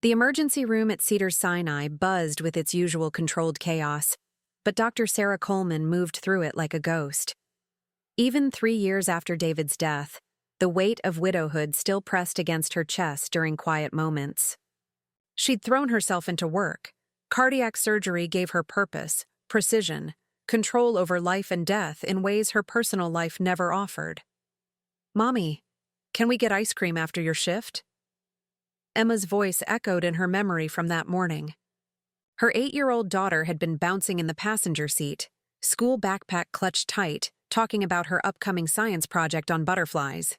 The emergency room at Cedars-Sinai buzzed with its usual controlled chaos, but Dr. Sarah Coleman moved through it like a ghost. Even 3 years after David's death, the weight of widowhood still pressed against her chest during quiet moments. She'd thrown herself into work. Cardiac surgery gave her purpose, precision, control over life and death in ways her personal life never offered. "Mommy, can we get ice cream after your shift?" Emma's voice echoed in her memory from that morning. Her 8-year-old daughter had been bouncing in the passenger seat, school backpack clutched tight, talking about her upcoming science project on butterflies.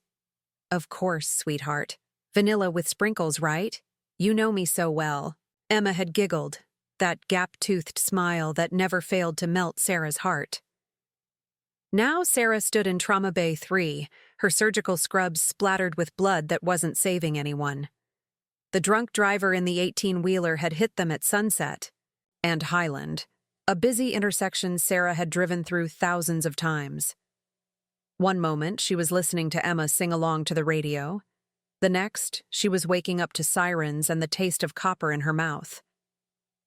"Of course, sweetheart. Vanilla with sprinkles, right? You know me so well." Emma had giggled, that gap-toothed smile that never failed to melt Sarah's heart. Now Sarah stood in Trauma Bay 3, her surgical scrubs splattered with blood that wasn't saving anyone. The drunk driver in the 18-wheeler had hit them at Sunset and Highland, a busy intersection Sarah had driven through thousands of times. One moment, she was listening to Emma sing along to the radio. The next, she was waking up to sirens and the taste of copper in her mouth.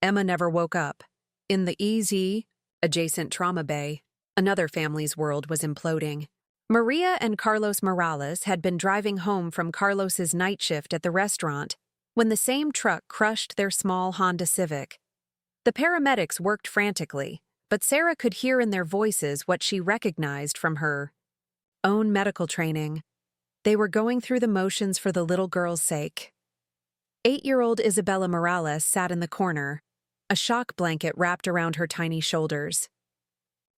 Emma never woke up. In the EZ, adjacent Trauma Bay, another family's world was imploding. Maria and Carlos Morales had been driving home from Carlos's night shift at the restaurant when the same truck crushed their small Honda Civic. The paramedics worked frantically, but Sarah could hear in their voices what she recognized from her own medical training. They were going through the motions for the little girl's sake. 8-year-old Isabella Morales sat in the corner, a shock blanket wrapped around her tiny shoulders.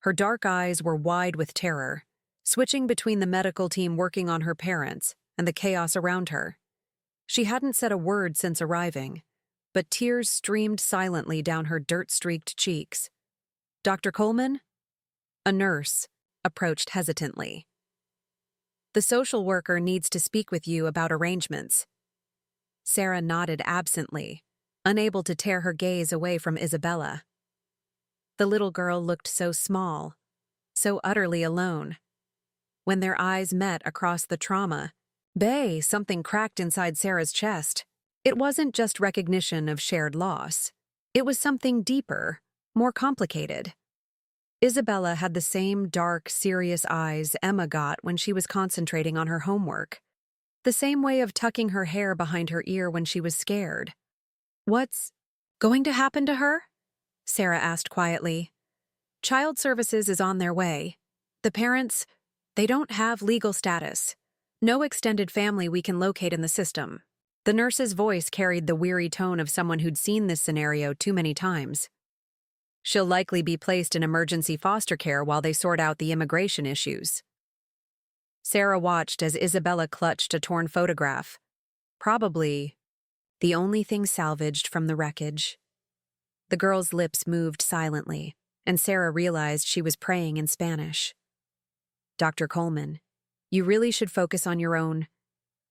Her dark eyes were wide with terror, switching between the medical team working on her parents and the chaos around her. She hadn't said a word since arriving, but tears streamed silently down her dirt-streaked cheeks. "Dr. Coleman?" A nurse approached hesitantly. "The social worker needs to speak with you about arrangements." Sarah nodded absently, unable to tear her gaze away from Isabella. The little girl looked so small, so utterly alone. When their eyes met across the trauma bay, something cracked inside Sarah's chest. It wasn't just recognition of shared loss. It was something deeper, more complicated. Isabella had the same dark, serious eyes Emma got when she was concentrating on her homework. The same way of tucking her hair behind her ear when she was scared. "What's going to happen to her?" Sarah asked quietly. "Child Services is on their way. The parents, they don't have legal status. No extended family we can locate in the system." The nurse's voice carried the weary tone of someone who'd seen this scenario too many times. "She'll likely be placed in emergency foster care while they sort out the immigration issues." Sarah watched as Isabella clutched a torn photograph. Probably the only thing salvaged from the wreckage. The girl's lips moved silently, and Sarah realized she was praying in Spanish. "Dr. Coleman, you really should focus on your own,"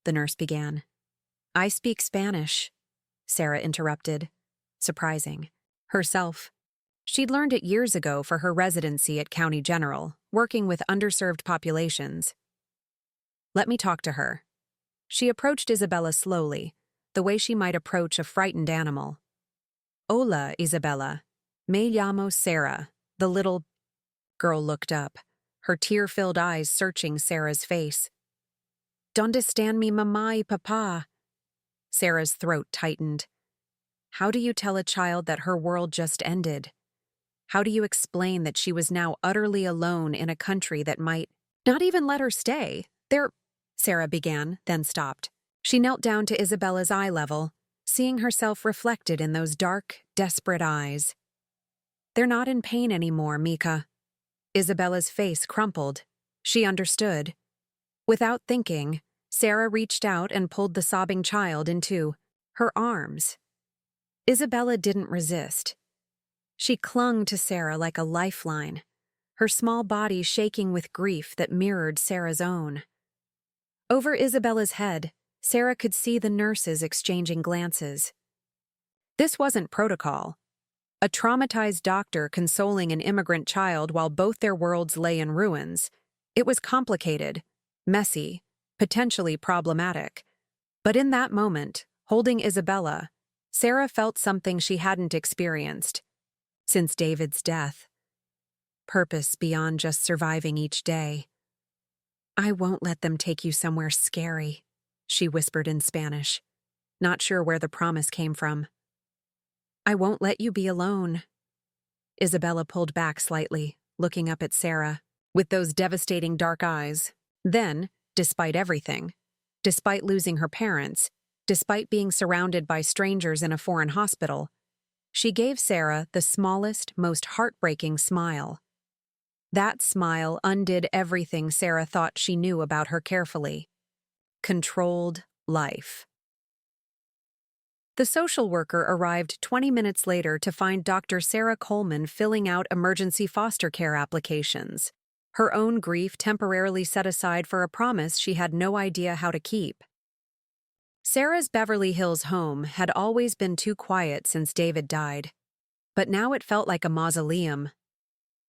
the nurse began. "I speak Spanish," Sarah interrupted. Surprising. Herself. She'd learned it years ago for her residency at County General, working with underserved populations. "Let me talk to her." She approached Isabella slowly, the way she might approach a frightened animal. "Hola, Isabella. Me llamo Sarah." The little girl looked up, her tear-filled eyes searching Sarah's face. "Donde están mi mamá y papá?" Sarah's throat tightened. How do you tell a child that her world just ended? How do you explain that she was now utterly alone in a country that might not even let her stay? Sarah began, then stopped. She knelt down to Isabella's eye level, seeing herself reflected in those dark, desperate eyes. "They're not in pain anymore, Mika." Isabella's face crumpled. She understood. Without thinking, Sarah reached out and pulled the sobbing child into her arms. Isabella didn't resist. She clung to Sarah like a lifeline, her small body shaking with grief that mirrored Sarah's own. Over Isabella's head, Sarah could see the nurses exchanging glances. This wasn't protocol. A traumatized doctor consoling an immigrant child while both their worlds lay in ruins. It was complicated, messy, potentially problematic. But in that moment, holding Isabella, Sarah felt something she hadn't experienced since David's death. Purpose beyond just surviving each day. "I won't let them take you somewhere scary," she whispered in Spanish, not sure where the promise came from. "I won't let you be alone." Isabella pulled back slightly, looking up at Sarah, with those devastating dark eyes. Then, despite everything, despite losing her parents, despite being surrounded by strangers in a foreign hospital, she gave Sarah the smallest, most heartbreaking smile. That smile undid everything Sarah thought she knew about her carefully. Controlled life. The social worker arrived 20 minutes later to find Dr. Sarah Coleman filling out emergency foster care applications, her own grief temporarily set aside for a promise she had no idea how to keep. Sarah's Beverly Hills home had always been too quiet since David died, but now it felt like a mausoleum.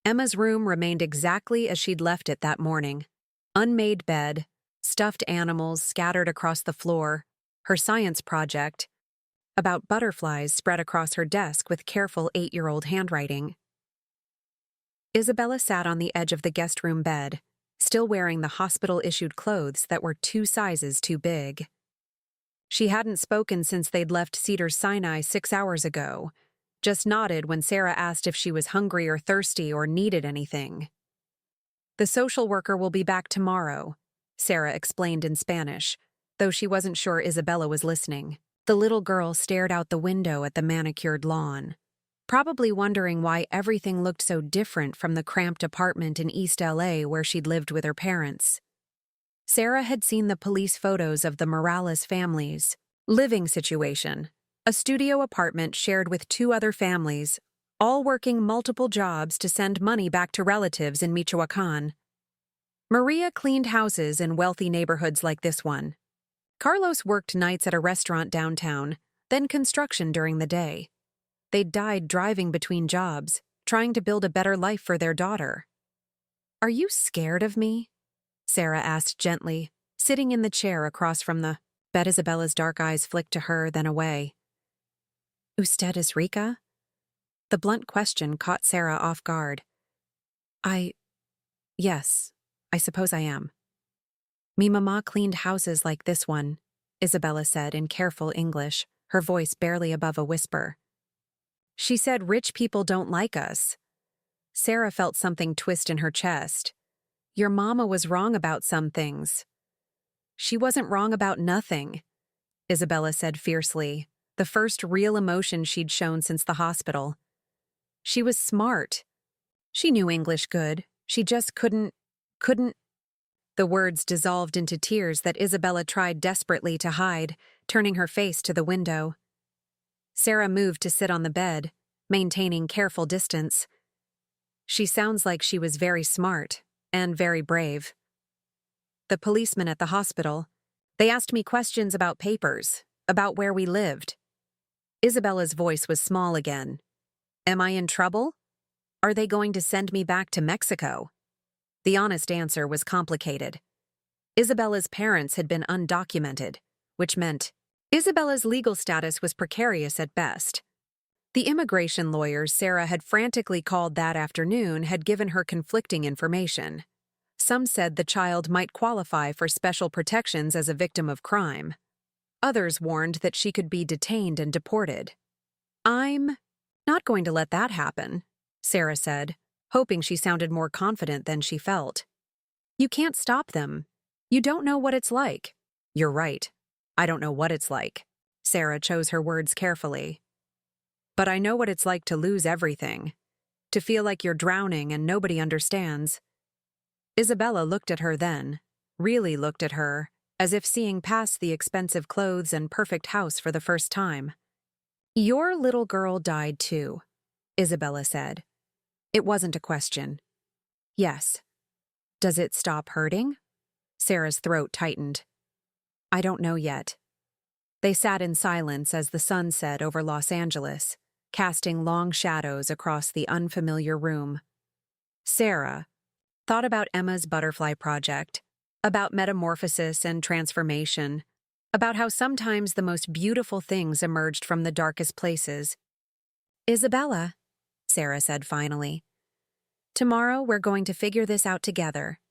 Emma's room remained exactly as she'd left it that morning. Unmade bed, stuffed animals scattered across the floor, her science project about butterflies spread across her desk with careful 8-year-old handwriting. Isabella sat on the edge of the guest room bed, still wearing the hospital-issued clothes that were 2 sizes too big. She hadn't spoken since they'd left Cedars-Sinai 6 hours ago, just nodded when Sarah asked if she was hungry or thirsty or needed anything. "The social worker will be back tomorrow," Sarah explained in Spanish, though she wasn't sure Isabella was listening. The little girl stared out the window at the manicured lawn, probably wondering why everything looked so different from the cramped apartment in East LA where she'd lived with her parents. Sarah had seen the police photos of the Morales family's living situation, a studio apartment shared with 2 other families, all working multiple jobs to send money back to relatives in Michoacan. Maria cleaned houses in wealthy neighborhoods like this one. Carlos worked nights at a restaurant downtown, then construction during the day. They'd died driving between jobs, trying to build a better life for their daughter. "Are you scared of me?" Sarah asked gently, sitting in the chair across from the bed. Isabella's dark eyes flicked to her, then away. "Usted es rica?" The blunt question caught Sarah off guard. Yes, I suppose I am." "Mi mamá cleaned houses like this one," Isabella said in careful English, her voice barely above a whisper. "She said rich people don't like us." Sarah felt something twist in her chest. "Your mama was wrong about some things." "She wasn't wrong about nothing," Isabella said fiercely, the first real emotion she'd shown since the hospital. "She was smart. She knew English good. She just couldn't. The words dissolved into tears that Isabella tried desperately to hide, turning her face to the window. Sarah moved to sit on the bed, maintaining careful distance. "She sounds like she was very smart, and very brave." "The policemen at the hospital, they asked me questions about papers, about where we lived." Isabella's voice was small again. "Am I in trouble? Are they going to send me back to Mexico?" The honest answer was complicated. Isabella's parents had been undocumented, which meant Isabella's legal status was precarious at best. The immigration lawyers Sarah had frantically called that afternoon had given her conflicting information. Some said the child might qualify for special protections as a victim of crime. Others warned that she could be detained and deported. "I'm not going to let that happen," Sarah said, hoping she sounded more confident than she felt. "You can't stop them. You don't know what it's like." "You're right. I don't know what it's like." Sarah chose her words carefully. "But I know what it's like to lose everything, to feel like you're drowning and nobody understands." Isabella looked at her then, really looked at her, as if seeing past the expensive clothes and perfect house for the first time. "Your little girl died too," Isabella said. It wasn't a question. "Yes." "Does it stop hurting?" Sarah's throat tightened. "I don't know yet." They sat in silence as the sun set over Los Angeles, casting long shadows across the unfamiliar room. Sarah thought about Emma's butterfly project, about metamorphosis and transformation, about how sometimes the most beautiful things emerged from the darkest places. "Isabella," Sarah said finally, "tomorrow we're going to figure this out together.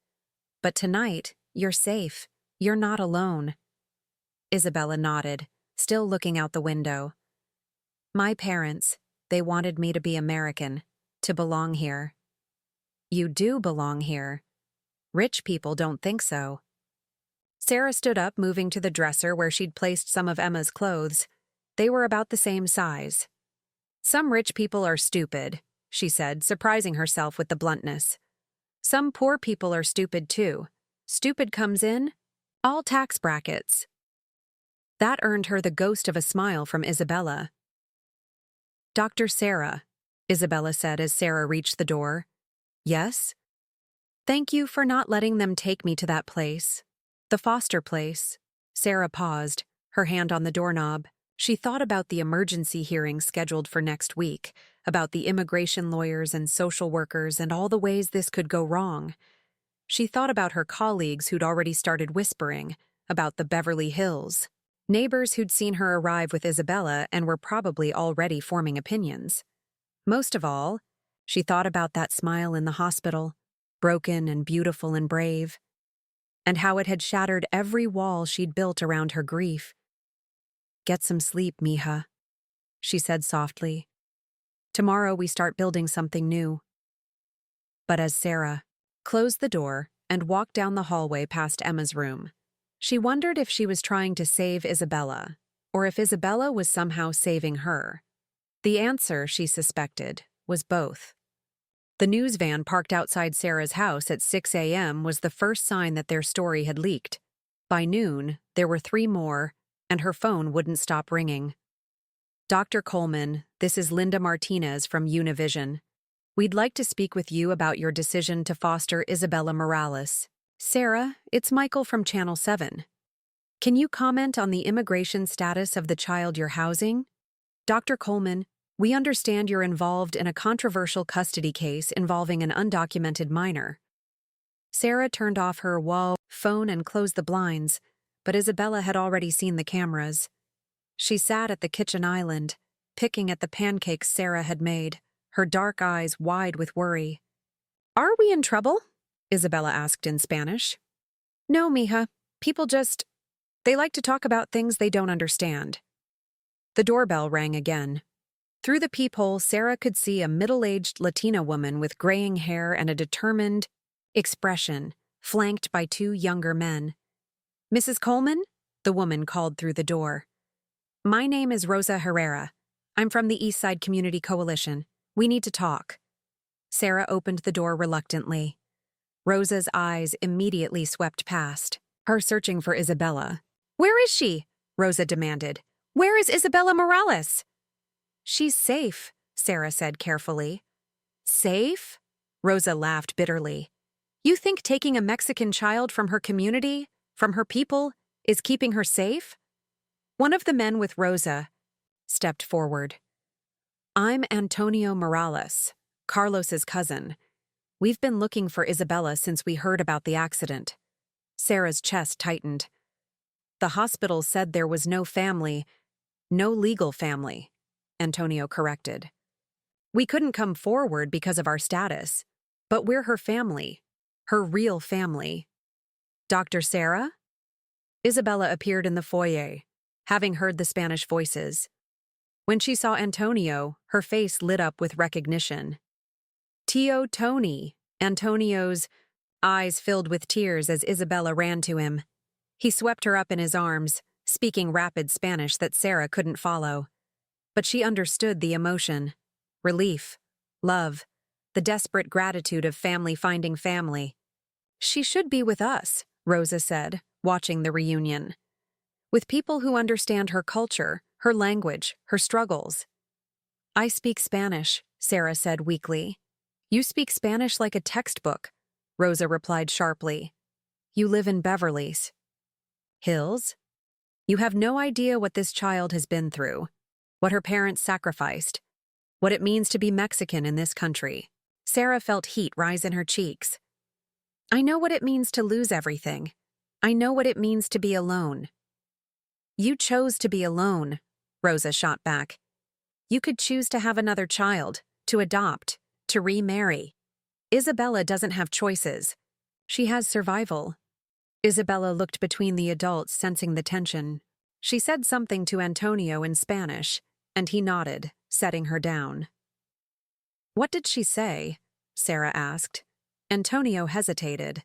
But tonight, you're safe. You're not alone." Isabella nodded, still looking out the window. "My parents, they wanted me to be American, to belong here." "You do belong here. Rich people don't think so." Sarah stood up, moving to the dresser where she'd placed some of Emma's clothes. They were about the same size. "Some rich people are stupid," she said, surprising herself with the bluntness. "Some poor people are stupid too. Stupid comes in all tax brackets." That earned her the ghost of a smile from Isabella. "Dr. Sarah," Isabella said as Sarah reached the door. "Yes?" "Thank you for not letting them take me to that place. The foster place." Sarah paused, her hand on the doorknob. She thought about the emergency hearing scheduled for next week, about the immigration lawyers and social workers and all the ways this could go wrong. She thought about her colleagues who'd already started whispering, about the Beverly Hills, neighbors who'd seen her arrive with Isabella and were probably already forming opinions. Most of all, she thought about that smile in the hospital, broken and beautiful and brave, and how it had shattered every wall she'd built around her grief. "Get some sleep, mija," she said softly. "Tomorrow we start building something new." But as Sarah closed the door and walked down the hallway past Emma's room, she wondered if she was trying to save Isabella, or if Isabella was somehow saving her. The answer, she suspected, was both. The news van parked outside Sarah's house at 6 a.m. was the first sign that their story had leaked. By noon, there were 3 more, and her phone wouldn't stop ringing. "Dr. Coleman, this is Linda Martinez from Univision. We'd like to speak with you about your decision to foster Isabella Morales." "Sarah, it's Michael from Channel 7. Can you comment on the immigration status of the child you're housing?" "Dr. Coleman, we understand you're involved in a controversial custody case involving an undocumented minor." Sarah turned off her phone and closed the blinds, but Isabella had already seen the cameras. She sat at the kitchen island, picking at the pancakes Sarah had made, her dark eyes wide with worry. "Are we in trouble?" Isabella asked in Spanish. "No, mija. People they like to talk about things they don't understand." The doorbell rang again. Through the peephole, Sarah could see a middle-aged Latina woman with graying hair and a determined expression, flanked by 2 younger men. "Mrs. Coleman?" the woman called through the door. "My name is Rosa Herrera. I'm from the East Side Community Coalition. We need to talk." Sarah opened the door reluctantly. Rosa's eyes immediately swept past, her searching for Isabella. "Where is she?" Rosa demanded. "Where is Isabella Morales?" "She's safe," Sarah said carefully. "Safe?" Rosa laughed bitterly. "You think taking a Mexican child from her community, from her people, is keeping her safe?" One of the men with Rosa stepped forward. "I'm Antonio Morales, Carlos's cousin. We've been looking for Isabella since we heard about the accident." Sarah's chest tightened. "The hospital said there was no family, no legal family," Antonio corrected. "We couldn't come forward because of our status, but we're her family, her real family." "Dr. Sarah?" Isabella appeared in the foyer, having heard the Spanish voices. When she saw Antonio, her face lit up with recognition. "Tio Tony!" Antonio's eyes filled with tears as Isabella ran to him. He swept her up in his arms, speaking rapid Spanish that Sarah couldn't follow. But she understood the emotion. Relief, love, the desperate gratitude of family finding family. "She should be with us," Rosa said, watching the reunion. "With people who understand her culture, her language, her struggles." "I speak Spanish," Sarah said weakly. "You speak Spanish like a textbook," Rosa replied sharply. "You live in Beverly Hills? You have no idea what this child has been through, what her parents sacrificed, what it means to be Mexican in this country." Sarah felt heat rise in her cheeks. "I know what it means to lose everything. I know what it means to be alone." You chose to be alone, Rosa shot back. You could choose to have another child, to adopt, to remarry. Isabella doesn't have choices. She has survival. Isabella looked between the adults, sensing the tension. She said something to Antonio in Spanish, and he nodded, setting her down. What did she say? Sarah asked. Antonio hesitated.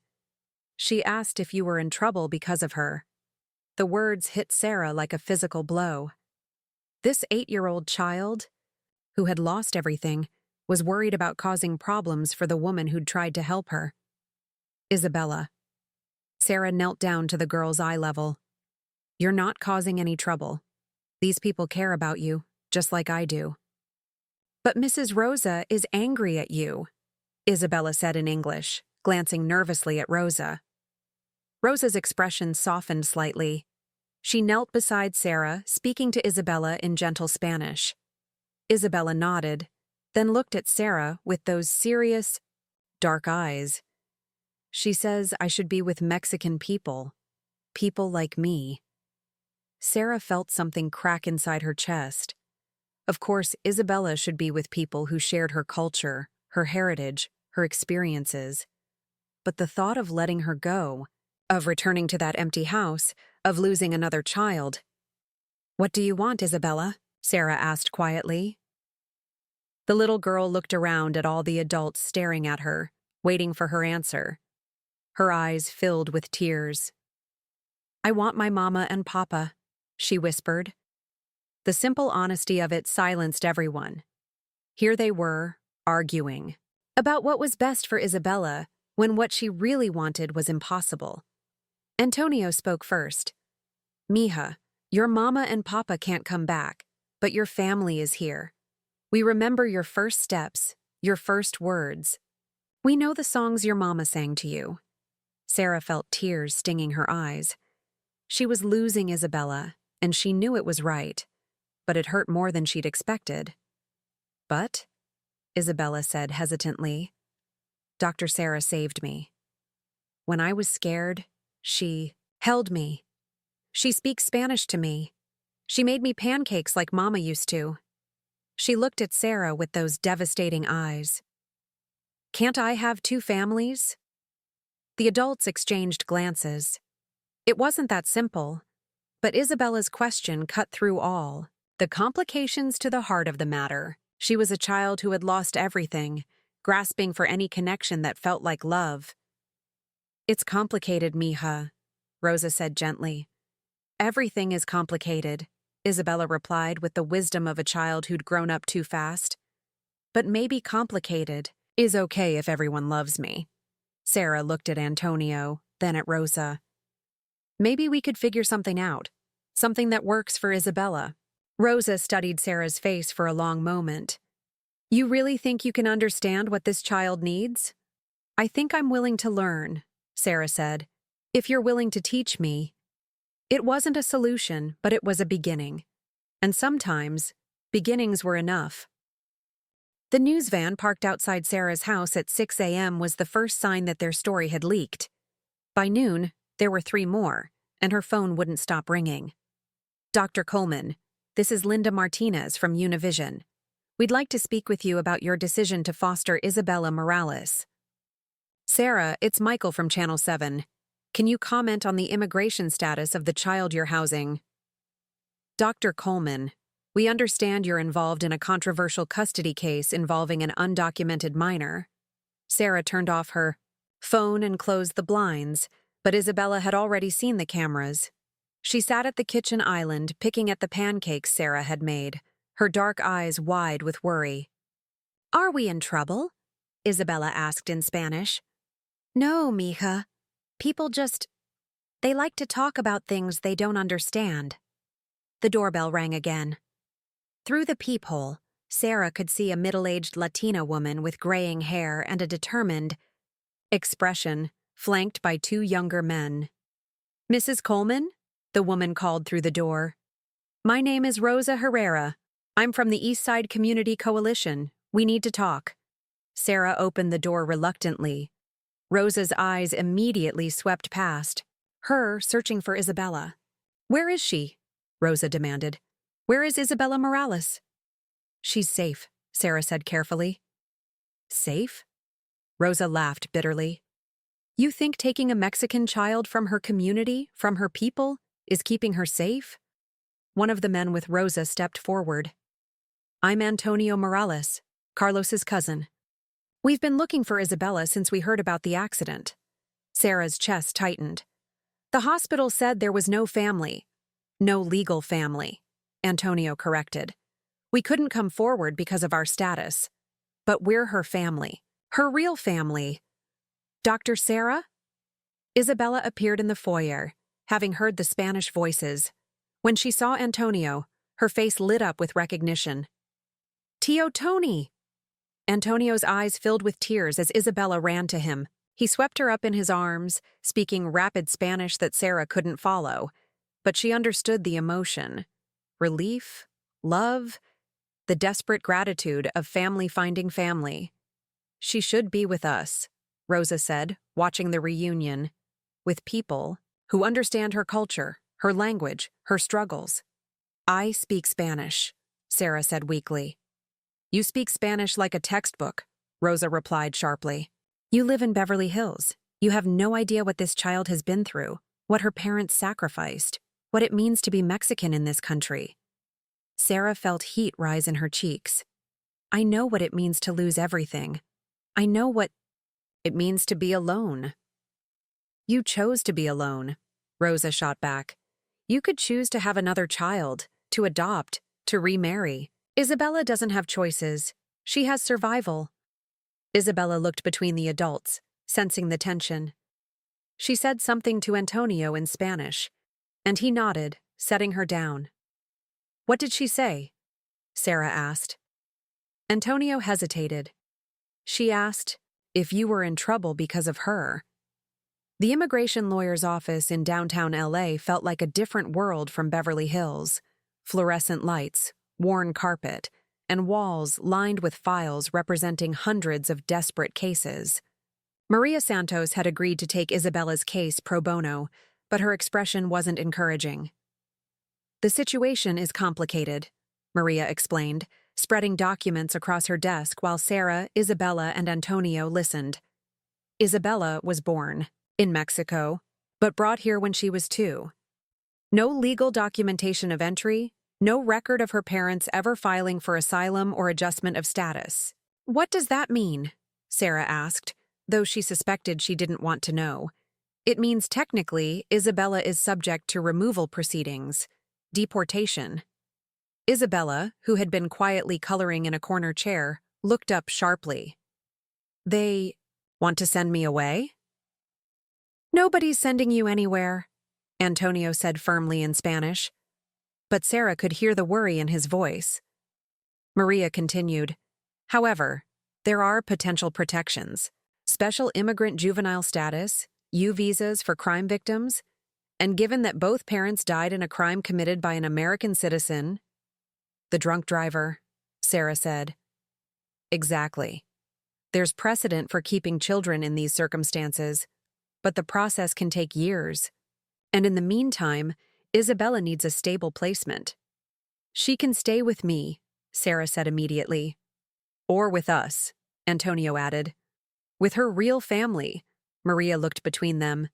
She asked if you were in trouble because of her. The words hit Sarah like a physical blow. This 8-year-old child, who had lost everything, was worried about causing problems for the woman who'd tried to help her. Isabella. Sarah knelt down to the girl's eye level. You're not causing any trouble. These people care about you, just like I do. But Mrs. Rosa is angry at you, Isabella said in English, glancing nervously at Rosa. Rosa's expression softened slightly. She knelt beside Sarah, speaking to Isabella in gentle Spanish. Isabella nodded, then looked at Sarah with those serious, dark eyes. She says I should be with Mexican people like me. Sarah felt something crack inside her chest. Of course, Isabella should be with people who shared her culture, her heritage, her experiences. But the thought of letting her go, of returning to that empty house, of losing another child. What do you want, Isabella? Sarah asked quietly. The little girl looked around at all the adults staring at her, waiting for her answer. Her eyes filled with tears. I want my mama and papa, she whispered. The simple honesty of it silenced everyone. Here they were, arguing about what was best for Isabella when what she really wanted was impossible. Antonio spoke first. Mija, your mama and papa can't come back, but your family is here. We remember your first steps, your first words. We know the songs your mama sang to you. Sarah felt tears stinging her eyes. She was losing Isabella, and she knew it was right, but it hurt more than she'd expected. But, Isabella said hesitantly, Dr. Sarah saved me. When I was scared, she held me. She speaks Spanish to me. She made me pancakes like Mama used to. She looked at Sarah with those devastating eyes. Can't I have 2 families? The adults exchanged glances. It wasn't that simple, but Isabella's question cut through all, the complications to the heart of the matter. She was a child who had lost everything, grasping for any connection that felt like love. It's complicated, Mija, Rosa said gently. Everything is complicated, Isabella replied with the wisdom of a child who'd grown up too fast. But maybe complicated is okay if everyone loves me. Sarah looked at Antonio, then at Rosa. Maybe we could figure something out, something that works for Isabella. Rosa studied Sarah's face for a long moment. You really think you can understand what this child needs? I think I'm willing to learn, Sarah said. If you're willing to teach me. It wasn't a solution, but it was a beginning. And sometimes, beginnings were enough. The news van parked outside Sarah's house at 6 a.m. was the first sign that their story had leaked. By noon, there were 3 more, and her phone wouldn't stop ringing. Dr. Coleman, this is Linda Martinez from Univision. We'd like to speak with you about your decision to foster Isabella Morales. Sarah, it's Michael from Channel 7. Can you comment on the immigration status of the child you're housing? Dr. Coleman, we understand you're involved in a controversial custody case involving an undocumented minor. Sarah turned off her phone and closed the blinds, but Isabella had already seen the cameras. She sat at the kitchen island, picking at the pancakes Sarah had made, her dark eyes wide with worry. Are we in trouble? Isabella asked in Spanish. No, Mija. People they like to talk about things they don't understand. The doorbell rang again. Through the peephole, Sarah could see a middle-aged Latina woman with graying hair and a determined expression, flanked by 2 younger men. Mrs. Coleman? The woman called through the door. My name is Rosa Herrera. I'm from the East Side Community Coalition. We need to talk. Sarah opened the door reluctantly. Rosa's eyes immediately swept past, her searching for Isabella. Where is she? Rosa demanded. "Where is Isabella Morales?" "She's safe," Sarah said carefully. "Safe?" Rosa laughed bitterly. "You think taking a Mexican child from her community, from her people, is keeping her safe?" One of the men with Rosa stepped forward. "I'm Antonio Morales, Carlos's cousin. We've been looking for Isabella since we heard about the accident." Sarah's chest tightened. "The hospital said there was no family. No legal family," Antonio corrected. "We couldn't come forward because of our status. But we're her family. Her real family." "Dr. Sarah?" Isabella appeared in the foyer, having heard the Spanish voices. When she saw Antonio, her face lit up with recognition. "Tio Tony!" Antonio's eyes filled with tears as Isabella ran to him. He swept her up in his arms, speaking rapid Spanish that Sarah couldn't follow. But she understood the emotion. Relief, love, the desperate gratitude of family finding family. "She should be with us," Rosa said, watching the reunion, "with people who understand her culture, her language, her struggles." "I speak Spanish," Sarah said weakly. "You speak Spanish like a textbook," Rosa replied sharply. "You live in Beverly Hills. You have no idea what this child has been through, what her parents sacrificed, what it means to be Mexican in this country." Sarah felt heat rise in her cheeks. "I know what it means to lose everything. I know what it means to be alone." "You chose to be alone," Rosa shot back. "You could choose to have another child, to adopt, to remarry. Isabella doesn't have choices. She has survival." Isabella looked between the adults, sensing the tension. She said something to Antonio in Spanish, and he nodded, setting her down. "What did she say?" Sarah asked. Antonio hesitated. "She asked if you were in trouble because of her." The immigration lawyer's office in downtown LA felt like a different world from Beverly Hills. Fluorescent lights, worn carpet, and walls lined with files representing hundreds of desperate cases. Maria Santos had agreed to take Isabella's case pro bono, but her expression wasn't encouraging. "The situation is complicated," Maria explained, spreading documents across her desk while Sarah, Isabella, and Antonio listened. Isabella was born in Mexico, but brought here when she was 2. No legal documentation of entry, no record of her parents ever filing for asylum or adjustment of status. "What does that mean?" Sarah asked, though she suspected she didn't want to know. "It means technically Isabella is subject to removal proceedings, deportation." Isabella, who had been quietly coloring in a corner chair, looked up sharply. "They want to send me away?" "Nobody's sending you anywhere," Antonio said firmly in Spanish. But Sarah could hear the worry in his voice. Maria continued, "However, there are potential protections: special immigrant juvenile status, U visas for crime victims, and given that both parents died in a crime committed by an American citizen—" "The drunk driver," Sarah said. "Exactly. There's precedent for keeping children in these circumstances, but the process can take years. And in the meantime, Isabella needs a stable placement." "She can stay with me," Sarah said immediately. "Or with us," Antonio added. "With her real family." Maria looked between them.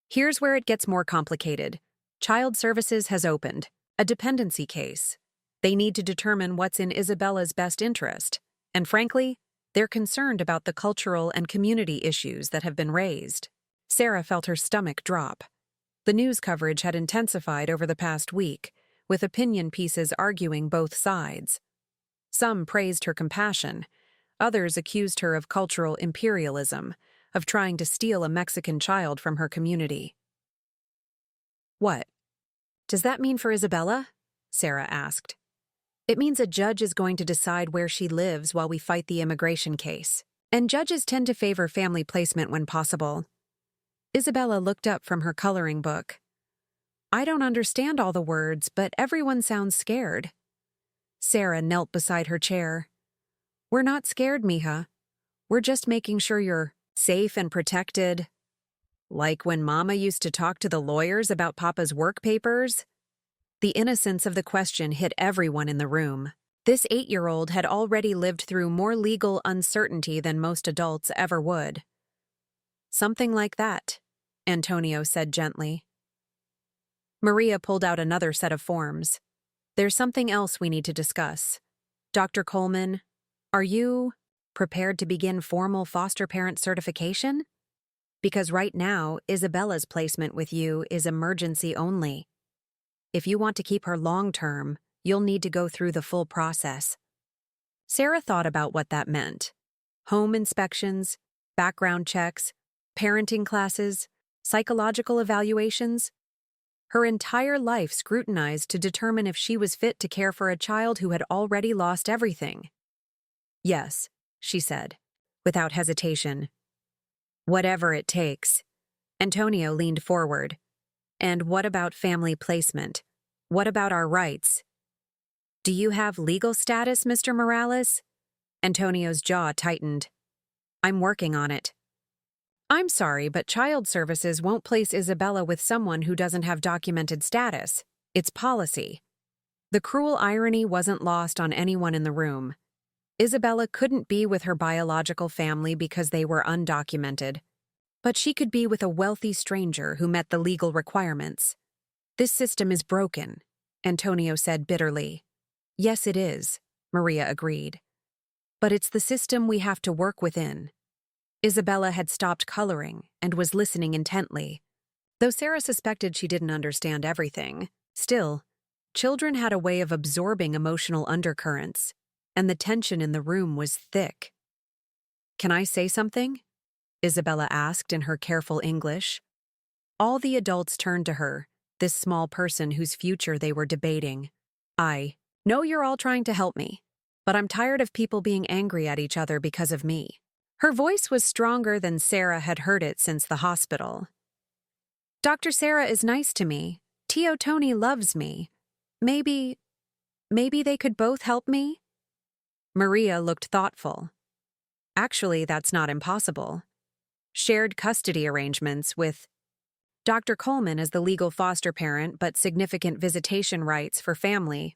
"Here's where it gets more complicated. Child Services has opened a dependency case. They need to determine what's in Isabella's best interest, and frankly, they're concerned about the cultural and community issues that have been raised." Sarah felt her stomach drop. The news coverage had intensified over the past week, with opinion pieces arguing both sides. Some praised her compassion. Others accused her of cultural imperialism, of trying to steal a Mexican child from her community. "What does that mean for Isabella?" Sarah asked. "It means a judge is going to decide where she lives while we fight the immigration case. And judges tend to favor family placement when possible." Isabella looked up from her coloring book. "I don't understand all the words, but everyone sounds scared." Sarah knelt beside her chair. "We're not scared, mija. We're just making sure you're safe and protected." "Like when Mama used to talk to the lawyers about Papa's work papers?" The innocence of the question hit everyone in the room. This 8-year-old had already lived through more legal uncertainty than most adults ever would. "Something like that," Antonio said gently. Maria pulled out another set of forms. "There's something else we need to discuss. Dr. Coleman, are you prepared to begin formal foster parent certification? Because right now, Isabella's placement with you is emergency only. If you want to keep her long-term, you'll need to go through the full process." Sarah thought about what that meant. Home inspections, background checks, parenting classes, psychological evaluations. Her entire life scrutinized to determine if she was fit to care for a child who had already lost everything. "Yes," she said, without hesitation. "Whatever it takes." Antonio leaned forward. "And what about family placement? What about our rights? Do you have legal status, Mr. Morales?" Antonio's jaw tightened. "I'm working on it." "I'm sorry, but Child Services won't place Isabella with someone who doesn't have documented status. It's policy." The cruel irony wasn't lost on anyone in the room. Isabella couldn't be with her biological family because they were undocumented, but she could be with a wealthy stranger who met the legal requirements. "This system is broken," Antonio said bitterly. "Yes, it is," Maria agreed. "But it's the system we have to work within." Isabella had stopped coloring and was listening intently. Though Sarah suspected she didn't understand everything, still, children had a way of absorbing emotional undercurrents, and the tension in the room was thick. "Can I say something?" Isabella asked in her careful English. All the adults turned to her, this small person whose future they were debating. "I know you're all trying to help me, but I'm tired of people being angry at each other because of me." Her voice was stronger than Sarah had heard it since the hospital. "Dr. Sarah is nice to me. Tio Tony loves me. Maybe they could both help me?" Maria looked thoughtful. "Actually, that's not impossible. Shared custody arrangements with Dr. Coleman as the legal foster parent but significant visitation rights for family.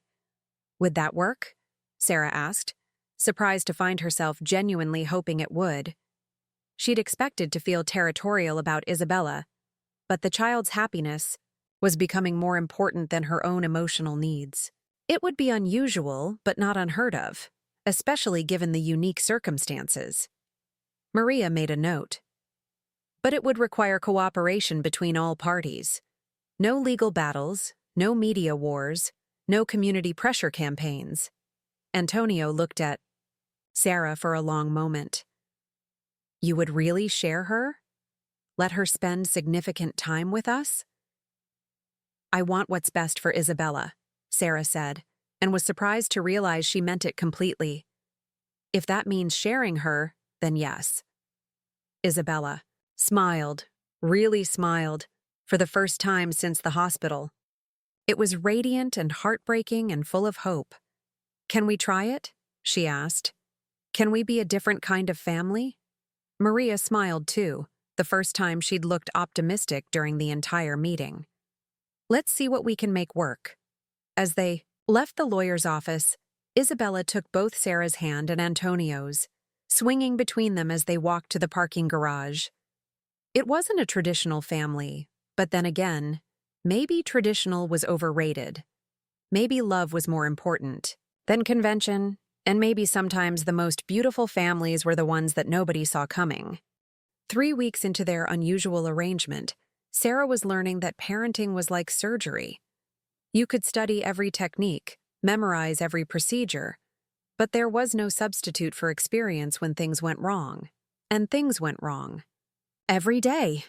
Would that work?" Sarah asked, surprised to find herself genuinely hoping it would. She'd expected to feel territorial about Isabella, but the child's happiness was becoming more important than her own emotional needs. It would be unusual, but not unheard of, especially given the unique circumstances. Maria made a note. But it would require cooperation between all parties. No legal battles, no media wars, no community pressure campaigns. Antonio looked at Sarah for a long moment. "You would really share her? Let her spend significant time with us?" "I want what's best for Isabella," Sarah said, and was surprised to realize she meant it completely. "If that means sharing her, then yes." Isabella smiled, really smiled, for the first time since the hospital. It was radiant and heartbreaking and full of hope. "Can we try it?" she asked. "Can we be a different kind of family?" Maria smiled too, the first time she'd looked optimistic during the entire meeting. "Let's see what we can make work." As they left the lawyer's office, Isabella took both Sarah's hand and Antonio's, swinging between them as they walked to the parking garage. It wasn't a traditional family, but then again, maybe traditional was overrated. Maybe love was more important than convention, and maybe sometimes the most beautiful families were the ones that nobody saw coming. 3 weeks into their unusual arrangement, Sarah was learning that parenting was like surgery. You could study every technique, memorize every procedure, but there was no substitute for experience when things went wrong. And things went wrong. Every day.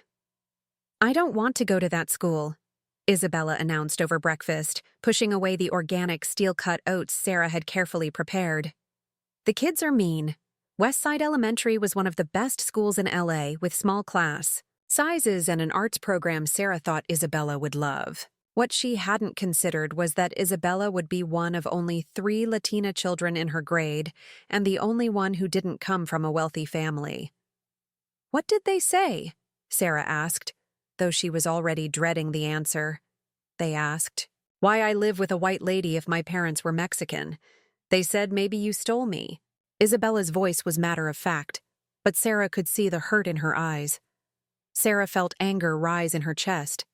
"I don't want to go to that school," Isabella announced over breakfast, pushing away the organic steel-cut oats Sarah had carefully prepared. "The kids are mean. Westside Elementary was one of the best schools in LA with small class sizes and an arts program Sarah thought Isabella would love. What she hadn't considered was that Isabella would be one of only 3 Latina children in her grade and the only one who didn't come from a wealthy family. "What did they say?" Sarah asked, though she was already dreading the answer. They asked, Why I live with a white lady if my parents were Mexican? They said maybe you stole me. Isabella's voice was matter of fact, but Sarah could see the hurt in her eyes. Sarah felt anger rise in her chest.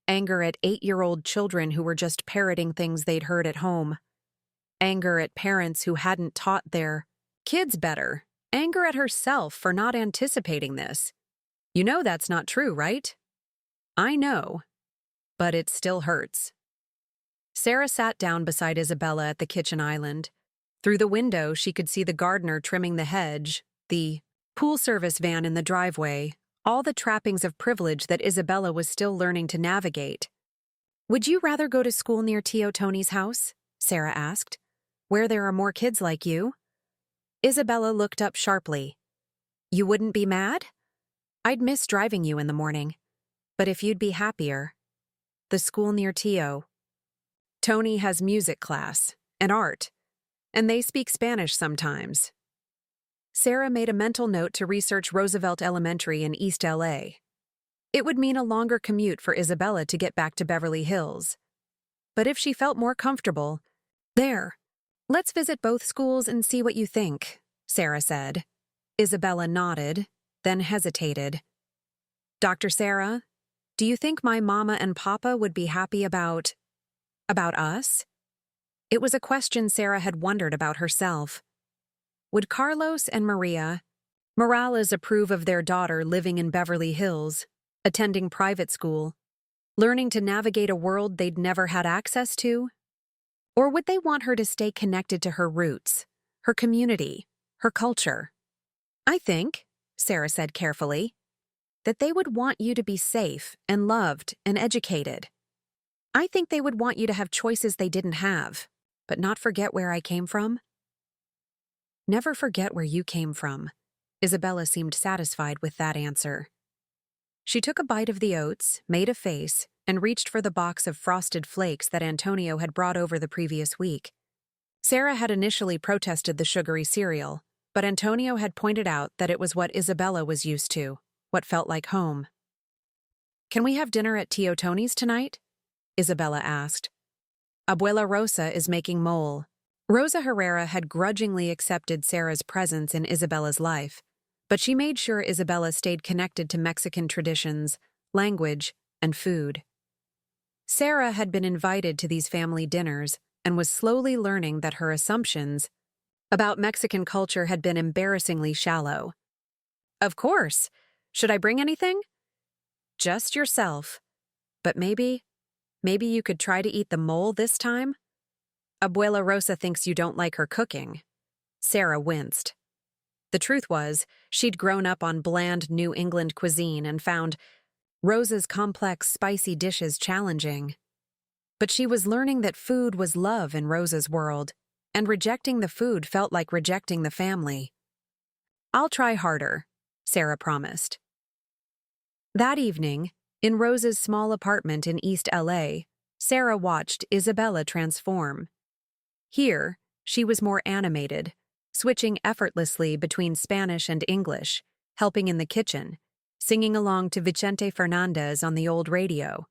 Anger at 8-year-old children who were just parroting things they'd heard at home. Anger at parents who hadn't taught their kids better. Anger at herself for not anticipating this. You know that's not true, right? I know, but it still hurts. Sarah sat down beside Isabella at the kitchen island. Through the window, she could see the gardener trimming the hedge, the pool service van in the driveway, all the trappings of privilege that Isabella was still learning to navigate. Would you rather go to school near Tio Tony's house? Sarah asked. Where there are more kids like you? Isabella looked up sharply. You wouldn't be mad? I'd miss driving you in the morning. But if you'd be happier. The school near Tio. Tony has music class and art, and they speak Spanish sometimes. Sarah made a mental note to research Roosevelt Elementary in East LA. It would mean a longer commute for Isabella to get back to Beverly Hills. But if she felt more comfortable, there. Let's visit both schools and see what you think, Sarah said. Isabella nodded, then hesitated. Dr. Sarah, do you think my mama and papa would be happy about us? It was a question Sarah had wondered about herself. Would Carlos and Maria Morales approve of their daughter living in Beverly Hills, attending private school, learning to navigate a world they'd never had access to? Or would they want her to stay connected to her roots, her community, her culture? I think, Sarah said carefully, that they would want you to be safe and loved and educated. I think they would want you to have choices they didn't have, but not forget where I came from. Never forget where you came from. Isabella seemed satisfied with that answer. She took a bite of the oats, made a face, and reached for the box of frosted flakes that Antonio had brought over the previous week. Sarah had initially protested the sugary cereal, but Antonio had pointed out that it was what Isabella was used to, what felt like home. Can we have dinner at Tio Tony's tonight? Isabella asked. Abuela Rosa is making mole. Rosa Herrera had grudgingly accepted Sarah's presence in Isabella's life, but she made sure Isabella stayed connected to Mexican traditions, language, and food. Sarah had been invited to these family dinners and was slowly learning that her assumptions about Mexican culture had been embarrassingly shallow. Of course. Should I bring anything? Just yourself. But maybe you could try to eat the mole this time? Abuela Rosa thinks you don't like her cooking. Sarah winced. The truth was, she'd grown up on bland New England cuisine and found Rosa's complex, spicy dishes challenging. But she was learning that food was love in Rosa's world, and rejecting the food felt like rejecting the family. I'll try harder, Sarah promised. That evening, in Rosa's small apartment in East LA, Sarah watched Isabella transform. Here, she was more animated, switching effortlessly between Spanish and English, helping in the kitchen, singing along to Vicente Fernandez on the old radio.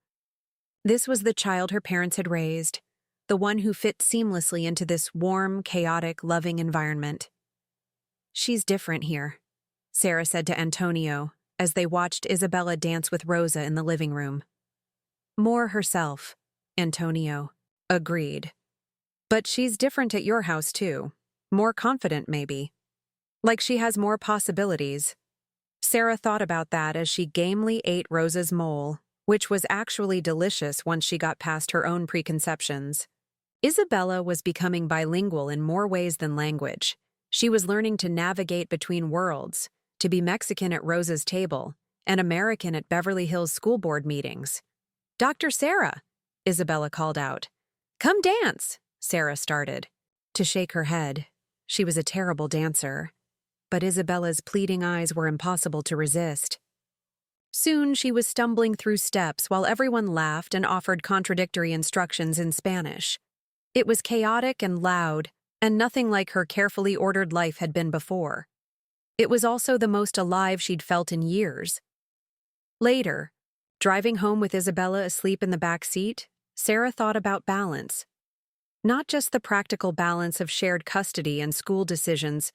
This was the child her parents had raised, the one who fit seamlessly into this warm, chaotic, loving environment. She's different here, Sarah said to Antonio as they watched Isabella dance with Rosa in the living room. More herself, Antonio agreed. But she's different at your house too. More confident, maybe. Like she has more possibilities. Sarah thought about that as she gamely ate Rosa's mole, which was actually delicious once she got past her own preconceptions. Isabella was becoming bilingual in more ways than language. She was learning to navigate between worlds, to be Mexican at Rosa's table, and American at Beverly Hills school board meetings. Dr. Sarah, Isabella called out. Come dance, Sarah started. To shake her head. She was a terrible dancer. But Isabella's pleading eyes were impossible to resist. Soon she was stumbling through steps while everyone laughed and offered contradictory instructions in Spanish. It was chaotic and loud, and nothing like her carefully ordered life had been before. It was also the most alive she'd felt in years. Later, driving home with Isabella asleep in the back seat, Sarah thought about balance. Not just the practical balance of shared custody and school decisions,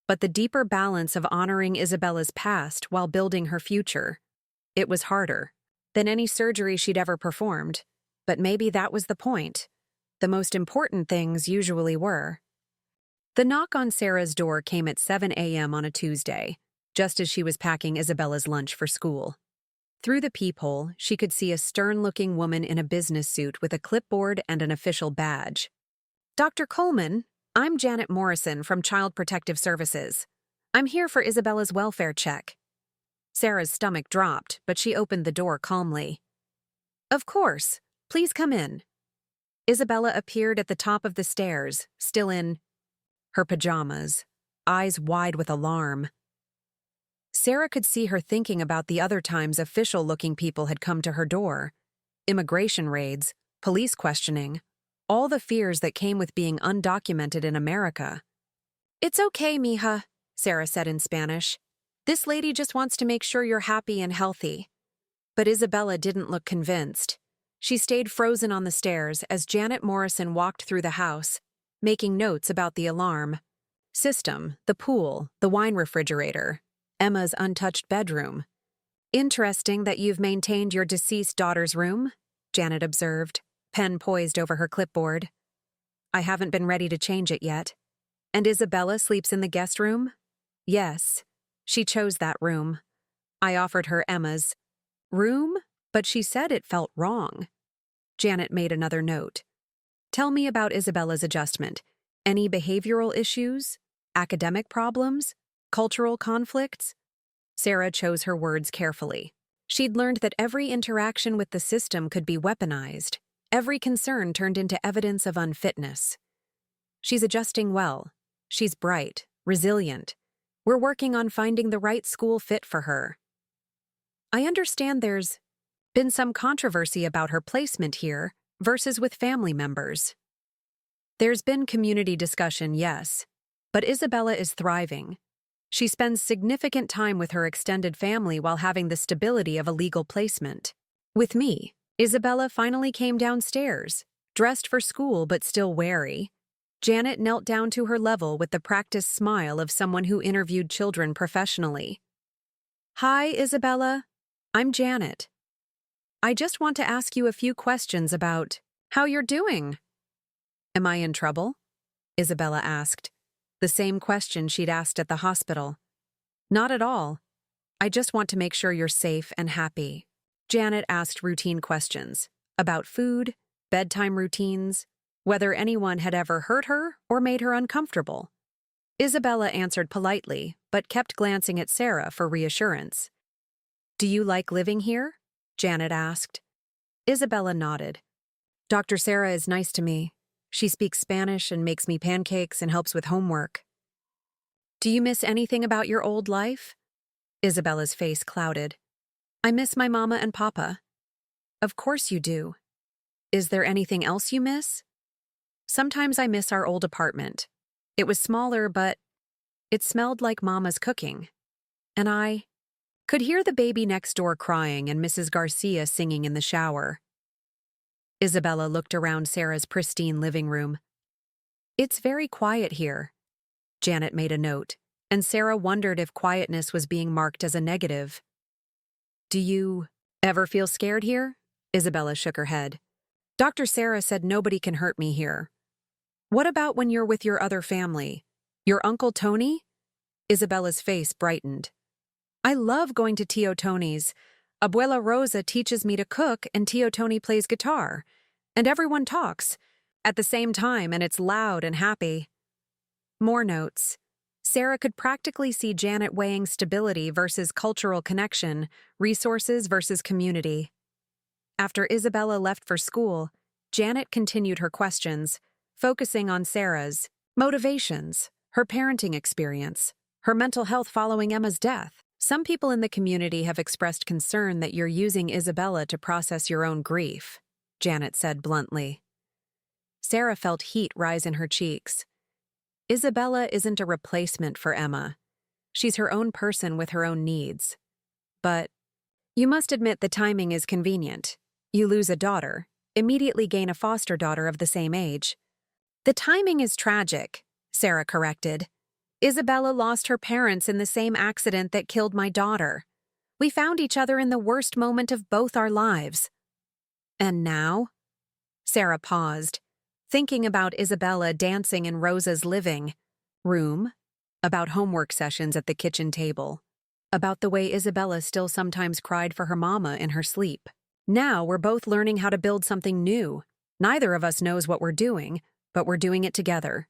but the deeper balance of honoring Isabella's past while building her future. It was harder than any surgery she'd ever performed, but maybe that was the point. The most important things usually were. The knock on Sarah's door came at 7 a.m. on a Tuesday, just as she was packing Isabella's lunch for school. Through the peephole, she could see a stern-looking woman in a business suit with a clipboard and an official badge. Dr. Coleman, I'm Janet Morrison from Child Protective Services. I'm here for Isabella's welfare check. Sarah's stomach dropped, but she opened the door calmly. Of course. Please come in. Isabella appeared at the top of the stairs, still in her pajamas, eyes wide with alarm. Sarah could see her thinking about the other times official-looking people had come to her door. Immigration raids, police questioning, all the fears that came with being undocumented in America. It's okay, mija, Sarah said in Spanish. This lady just wants to make sure you're happy and healthy. But Isabella didn't look convinced. She stayed frozen on the stairs as Janet Morrison walked through the house, making notes about the alarm system, the pool, the wine refrigerator, Emma's untouched bedroom. Interesting that you've maintained your deceased daughter's room, Janet observed, pen poised over her clipboard. I haven't been ready to change it yet. And Isabella sleeps in the guest room? Yes, she chose that room. I offered her Emma's room, but she said it felt wrong. Janet made another note. Tell me about Isabella's adjustment. Any behavioral issues? Academic problems? Cultural conflicts? Sarah chose her words carefully. She'd learned that every interaction with the system could be weaponized. Every concern turned into evidence of unfitness. She's adjusting well. She's bright, resilient. We're working on finding the right school fit for her. I understand there's been some controversy about her placement here versus with family members. There's been community discussion, yes, but Isabella is thriving. She spends significant time with her extended family while having the stability of a legal placement. With me, Isabella finally came downstairs, dressed for school but still wary. Janet knelt down to her level with the practiced smile of someone who interviewed children professionally. Hi, Isabella. I'm Janet. I just want to ask you a few questions about how you're doing. Am I in trouble? Isabella asked. The same question she'd asked at the hospital. Not at all. I just want to make sure you're safe and happy. Janet asked routine questions about food, bedtime routines, whether anyone had ever hurt her or made her uncomfortable. Isabella answered politely, but kept glancing at Sarah for reassurance. Do you like living here? Janet asked. Isabella nodded. Dr. Sarah is nice to me. She speaks Spanish and makes me pancakes and helps with homework. Do you miss anything about your old life? Isabella's face clouded. I miss my mama and papa. Of course you do. Is there anything else you miss? Sometimes I miss our old apartment. It was smaller, but it smelled like Mama's cooking. And I could hear the baby next door crying and Mrs. Garcia singing in the shower. Isabella looked around Sarah's pristine living room. It's very quiet here. Janet made a note, and Sarah wondered if quietness was being marked as a negative. Do you ever feel scared here? Isabella shook her head. Dr. Sarah said nobody can hurt me here. What about when you're with your other family? Your Uncle Tony? Isabella's face brightened. I love going to Tio Tony's. Abuela Rosa teaches me to cook and Tio Tony plays guitar. And everyone talks at the same time and it's loud and happy. More notes. Sarah could practically see Janet weighing stability versus cultural connection, resources versus community. After Isabella left for school, Janet continued her questions, focusing on Sarah's motivations, her parenting experience, her mental health following Emma's death. Some people in the community have expressed concern that you're using Isabella to process your own grief, Janet said bluntly. Sarah felt heat rise in her cheeks. Isabella isn't a replacement for Emma. She's her own person with her own needs. But you must admit the timing is convenient. You lose a daughter. immediately gain a foster daughter of the same age. The timing is tragic, Sarah corrected. Isabella lost her parents in the same accident that killed my daughter. We found each other in the worst moment of both our lives. And now? Sarah paused, thinking about Isabella dancing in Rosa's living room, about homework sessions at the kitchen table, about the way Isabella still sometimes cried for her mama in her sleep. Now we're both learning how to build something new. Neither of us knows what we're doing, but we're doing it together.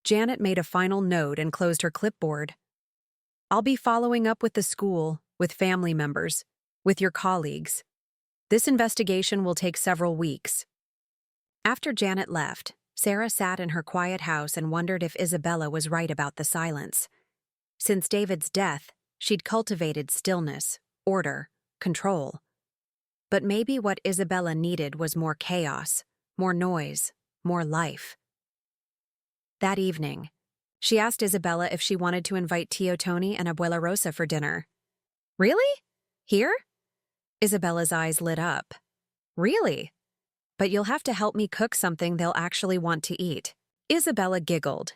Janet made a final note and closed her clipboard. I'll be following up with the school, with family members, with your colleagues. This investigation will take several weeks. After Janet left, Sarah sat in her quiet house and wondered if Isabella was right about the silence. Since David's death, she'd cultivated stillness, order, control. But maybe what Isabella needed was more chaos, more noise, more life. That evening, she asked Isabella if she wanted to invite Tio Tony and Abuela Rosa for dinner. Really? Here? Isabella's eyes lit up. Really? But you'll have to help me cook something they'll actually want to eat. Isabella giggled.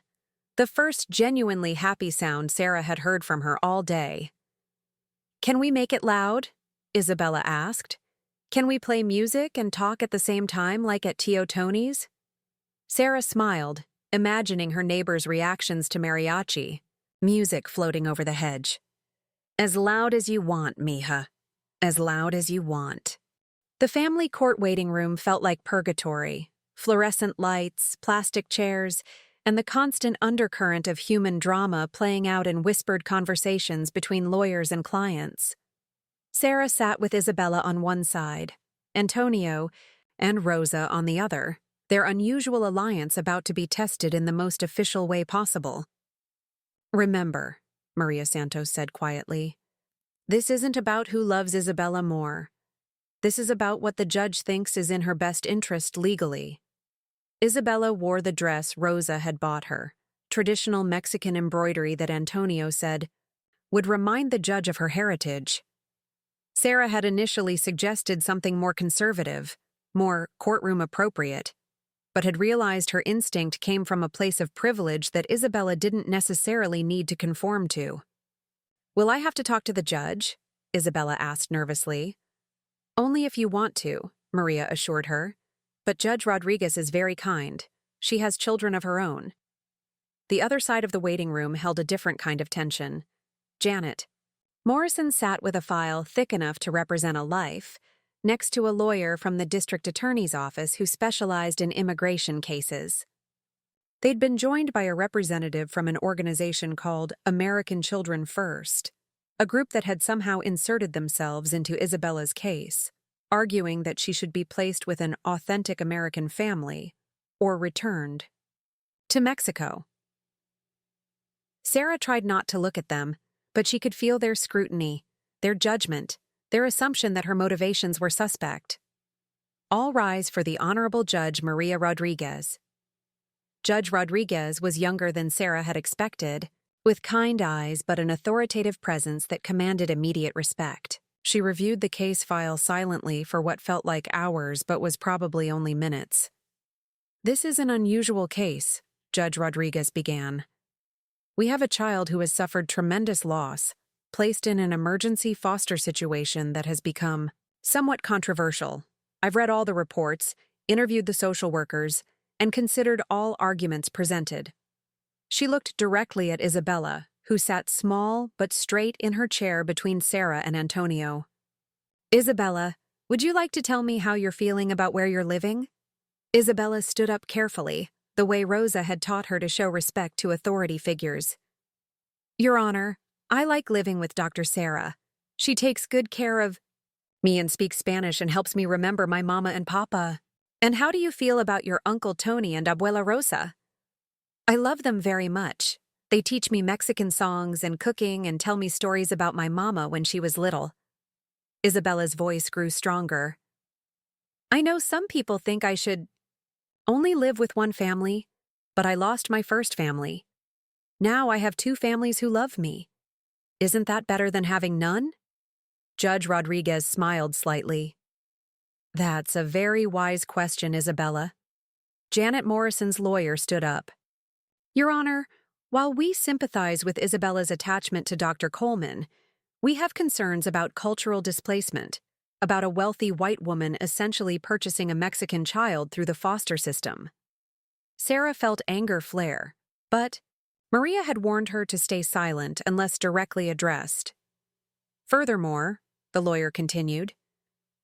The first genuinely happy sound Sarah had heard from her all day. Can we make it loud? Isabella asked. Can we play music and talk at the same time like at Tio Tony's? Sarah smiled, imagining her neighbors' reactions to mariachi, music floating over the hedge. As loud as you want, mija. As loud as you want. The family court waiting room felt like purgatory. Fluorescent lights, plastic chairs, and the constant undercurrent of human drama playing out in whispered conversations between lawyers and clients. Sarah sat with Isabella on one side, Antonio and Rosa on the other, their unusual alliance about to be tested in the most official way possible. Remember, Maria Santos said quietly, this isn't about who loves Isabella more. This is about what the judge thinks is in her best interest legally. Isabella wore the dress Rosa had bought her, traditional Mexican embroidery that Antonio said would remind the judge of her heritage. Sarah had initially suggested something more conservative, more courtroom appropriate, but had realized her instinct came from a place of privilege that Isabella didn't necessarily need to conform to. Will I have to talk to the judge? Isabella asked nervously. Only if you want to, Maria assured her. But Judge Rodriguez is very kind. She has children of her own. The other side of the waiting room held a different kind of tension. Janet. Morrison sat with a file thick enough to represent a life, next to a lawyer from the district attorney's office who specialized in immigration cases. They'd been joined by a representative from an organization called American Children First, a group that had somehow inserted themselves into Isabella's case, arguing that she should be placed with an authentic American family, or returned to Mexico. Sarah tried not to look at them, but she could feel their scrutiny, their judgment, their assumption that her motivations were suspect. All rise for the Honorable Judge Maria Rodriguez. Judge Rodriguez was younger than Sarah had expected, with kind eyes but an authoritative presence that commanded immediate respect. She reviewed the case file silently for what felt like hours but was probably only minutes. This is an unusual case, Judge Rodriguez began. We have a child who has suffered tremendous loss, placed in an emergency foster situation that has become somewhat controversial. I've read all the reports, interviewed the social workers, and considered all arguments presented. She looked directly at Isabella, who sat small but straight in her chair between Sarah and Antonio. Isabella, would you like to tell me how you're feeling about where you're living? Isabella stood up carefully, the way Rosa had taught her to show respect to authority figures. Your Honor, I like living with Dr. Sarah. She takes good care of me and speaks Spanish and helps me remember my mama and papa. And how do you feel about your Uncle Tony and Abuela Rosa? I love them very much. They teach me Mexican songs and cooking and tell me stories about my mama when she was little. Isabella's voice grew stronger. I know some people think I should only live with one family, but I lost my first family. Now I have two families who love me. Isn't that better than having none? Judge Rodriguez smiled slightly. That's a very wise question, Isabella. Janet Morrison's lawyer stood up. Your Honor, while we sympathize with Isabella's attachment to Dr. Coleman, we have concerns about cultural displacement, about a wealthy white woman essentially purchasing a Mexican child through the foster system. Sarah felt anger flare, but Maria had warned her to stay silent unless directly addressed. Furthermore, the lawyer continued,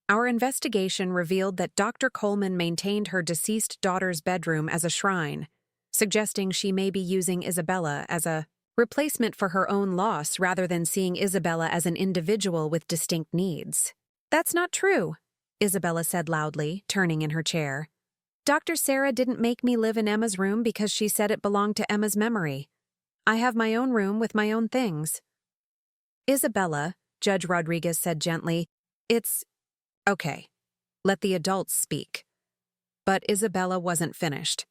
our investigation revealed that Dr. Coleman maintained her deceased daughter's bedroom as a shrine, suggesting she may be using Isabella as a replacement for her own loss rather than seeing Isabella as an individual with distinct needs. That's not true, Isabella said loudly, turning in her chair. Dr. Sarah didn't make me live in Emma's room because she said it belonged to Emma's memory. I have my own room with my own things. Isabella, Judge Rodriguez said gently, it's okay. Let the adults speak. But Isabella wasn't finished.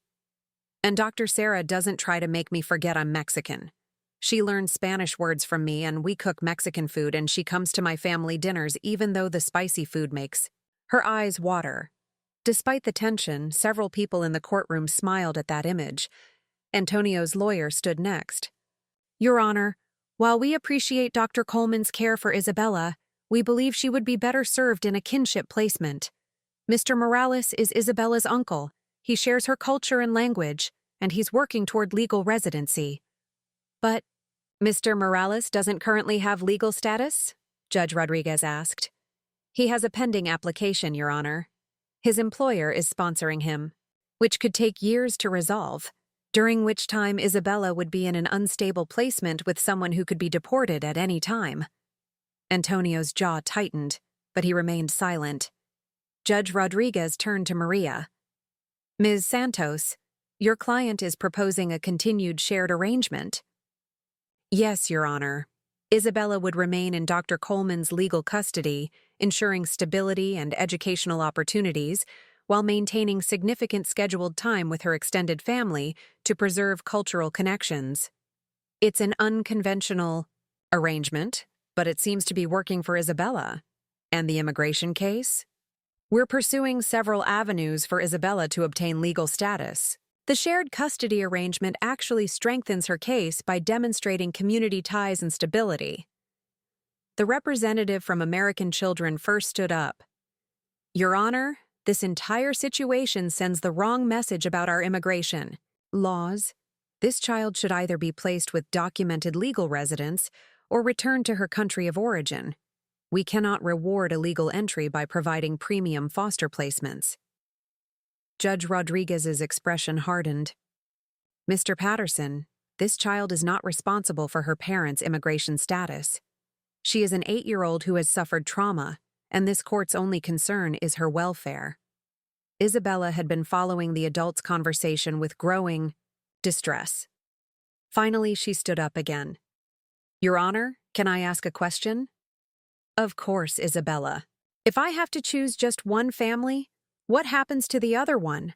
And Dr. Sarah doesn't try to make me forget I'm Mexican. She learned Spanish words from me and we cook Mexican food and she comes to my family dinners even though the spicy food makes her eyes water. Despite the tension, several people in the courtroom smiled at that image. Antonio's lawyer stood next. Your Honor, while we appreciate Dr. Coleman's care for Isabella, we believe she would be better served in a kinship placement. Mr. Morales is Isabella's uncle. He shares her culture and language, and he's working toward legal residency. But Mr. Morales doesn't currently have legal status? Judge Rodriguez asked. He has a pending application, Your Honor. His employer is sponsoring him, which could take years to resolve, during which time Isabella would be in an unstable placement with someone who could be deported at any time. Antonio's jaw tightened, but he remained silent. Judge Rodriguez turned to Maria. Ms. Santos, your client is proposing a continued shared arrangement. Yes, Your Honor. Isabella would remain in Dr. Coleman's legal custody, ensuring stability and educational opportunities, while maintaining significant scheduled time with her extended family to preserve cultural connections. It's an unconventional arrangement, but it seems to be working for Isabella. And the immigration case? We're pursuing several avenues for Isabella to obtain legal status. The shared custody arrangement actually strengthens her case by demonstrating community ties and stability. The representative from American Children first stood up. Your Honor, this entire situation sends the wrong message about our immigration laws. This child should either be placed with documented legal residence or returned to her country of origin. We cannot reward illegal entry by providing premium foster placements. Judge Rodriguez's expression hardened. Mr. Patterson, this child is not responsible for her parents' immigration status. She is an 8-year-old who has suffered trauma, and this court's only concern is her welfare. Isabella had been following the adults' conversation with growing distress. Finally, she stood up again. Your Honor, can I ask a question? Of course, Isabella. If I have to choose just one family, what happens to the other one?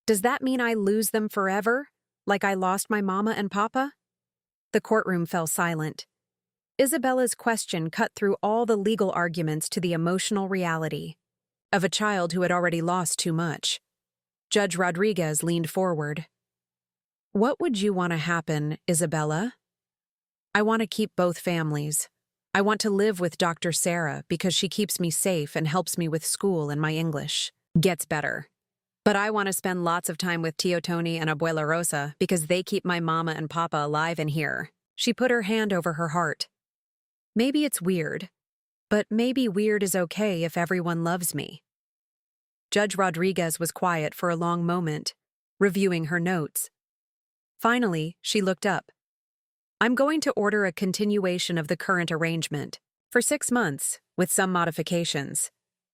Does that mean I lose them forever, like I lost my mama and papa? The courtroom fell silent. Isabella's question cut through all the legal arguments to the emotional reality of a child who had already lost too much. Judge Rodriguez leaned forward. What would you want to happen, Isabella? I want to keep both families. I want to live with Dr. Sarah because she keeps me safe and helps me with school and my English gets better. But I want to spend lots of time with Tio Tony and Abuela Rosa because they keep my mama and papa alive in here. She put her hand over her heart. Maybe it's weird, but maybe weird is okay if everyone loves me. Judge Rodriguez was quiet for a long moment, reviewing her notes. Finally, she looked up. I'm going to order a continuation of the current arrangement for 6 months, with some modifications.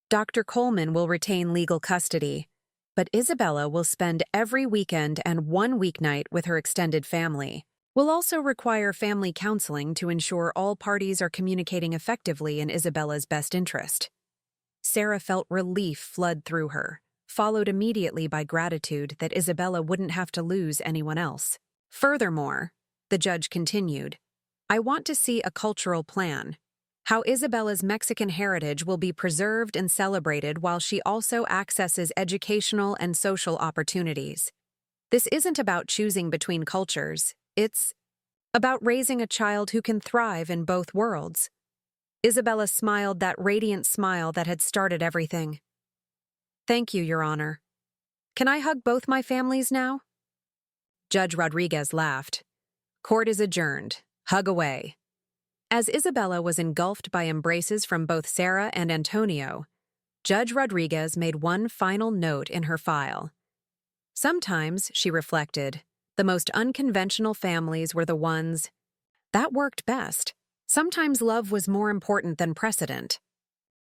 Dr. Coleman will retain legal custody, but Isabella will spend every weekend and one weeknight with her extended family. We'll also require family counseling to ensure all parties are communicating effectively in Isabella's best interest. Sarah felt relief flood through her, followed immediately by gratitude that Isabella wouldn't have to lose anyone else. Furthermore, the judge continued, I want to see a cultural plan. How Isabella's Mexican heritage will be preserved and celebrated while she also accesses educational and social opportunities. This isn't about choosing between cultures, it's about raising a child who can thrive in both worlds. Isabella smiled that radiant smile that had started everything. Thank you, Your Honor. Can I hug both my families now? Judge Rodriguez laughed. Court is adjourned. Hug away. As Isabella was engulfed by embraces from both Sarah and Antonio, Judge Rodriguez made one final note in her file. Sometimes, she reflected, the most unconventional families were the ones that worked best. Sometimes love was more important than precedent.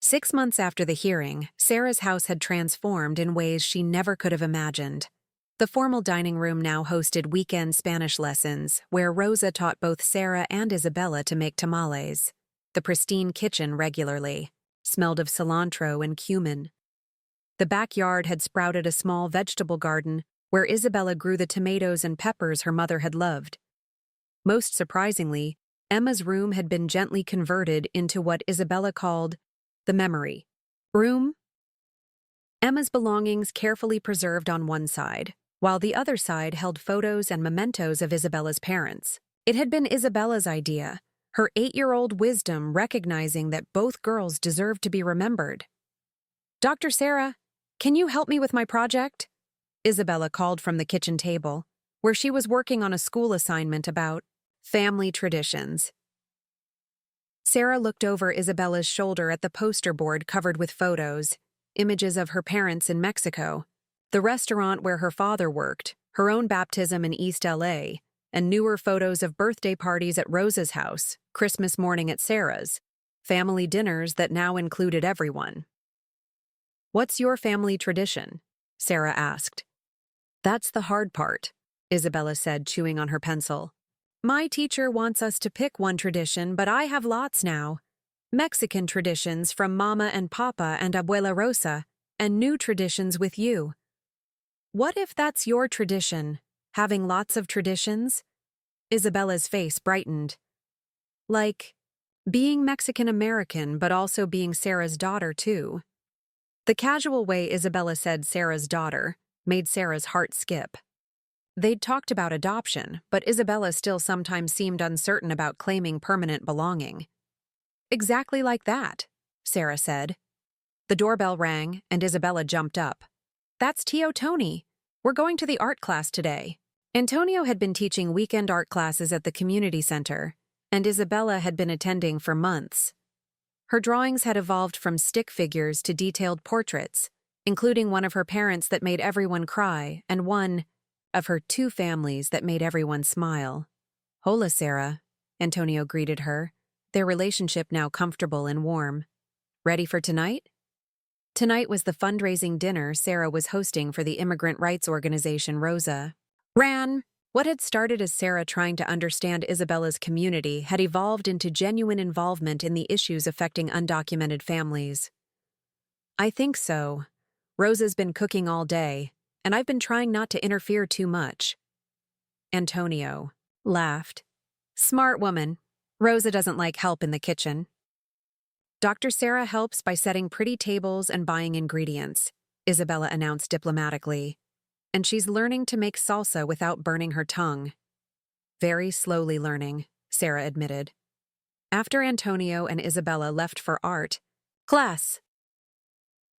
6 months after the hearing, Sarah's house had transformed in ways she never could have imagined. The formal dining room now hosted weekend Spanish lessons, where Rosa taught both Sarah and Isabella to make tamales. The pristine kitchen regularly smelled of cilantro and cumin. The backyard had sprouted a small vegetable garden where Isabella grew the tomatoes and peppers her mother had loved. Most surprisingly, Emma's room had been gently converted into what Isabella called the memory room. Emma's belongings carefully preserved on one side, while the other side held photos and mementos of Isabella's parents. It had been Isabella's idea, her 8-year-old wisdom recognizing that both girls deserved to be remembered. Dr. Sarah, can you help me with my project? Isabella called from the kitchen table, where she was working on a school assignment about family traditions. Sarah looked over Isabella's shoulder at the poster board covered with photos, images of her parents in Mexico, the restaurant where her father worked, her own baptism in East LA, and newer photos of birthday parties at Rosa's house, Christmas morning at Sarah's, family dinners that now included everyone. What's your family tradition? Sarah asked. That's the hard part, Isabella said, chewing on her pencil. My teacher wants us to pick one tradition, but I have lots now. Mexican traditions from Mama and Papa and Abuela Rosa, and new traditions with you. What if that's your tradition, having lots of traditions? Isabella's face brightened. Like, being Mexican-American, but also being Sarah's daughter, too. The casual way Isabella said Sarah's daughter made Sarah's heart skip. They'd talked about adoption, but Isabella still sometimes seemed uncertain about claiming permanent belonging. Exactly like that, Sarah said. The doorbell rang, and Isabella jumped up. That's Tio Tony. We're going to the art class today. Antonio had been teaching weekend art classes at the community center, and Isabella had been attending for months. Her drawings had evolved from stick figures to detailed portraits, including one of her parents that made everyone cry and one of her 2 families that made everyone smile. Hola, Sarah, Antonio greeted her, their relationship now comfortable and warm. Ready for tonight? Tonight was the fundraising dinner Sarah was hosting for the immigrant rights organization Rosa ran. What had started as Sarah trying to understand Isabella's community had evolved into genuine involvement in the issues affecting undocumented families. I think so. Rosa's been cooking all day, and I've been trying not to interfere too much. Antonio laughed. Smart woman. Rosa doesn't like help in the kitchen. Dr. Sarah helps by setting pretty tables and buying ingredients, Isabella announced diplomatically. And she's learning to make salsa without burning her tongue. Very slowly learning, Sarah admitted. After Antonio and Isabella left for art class,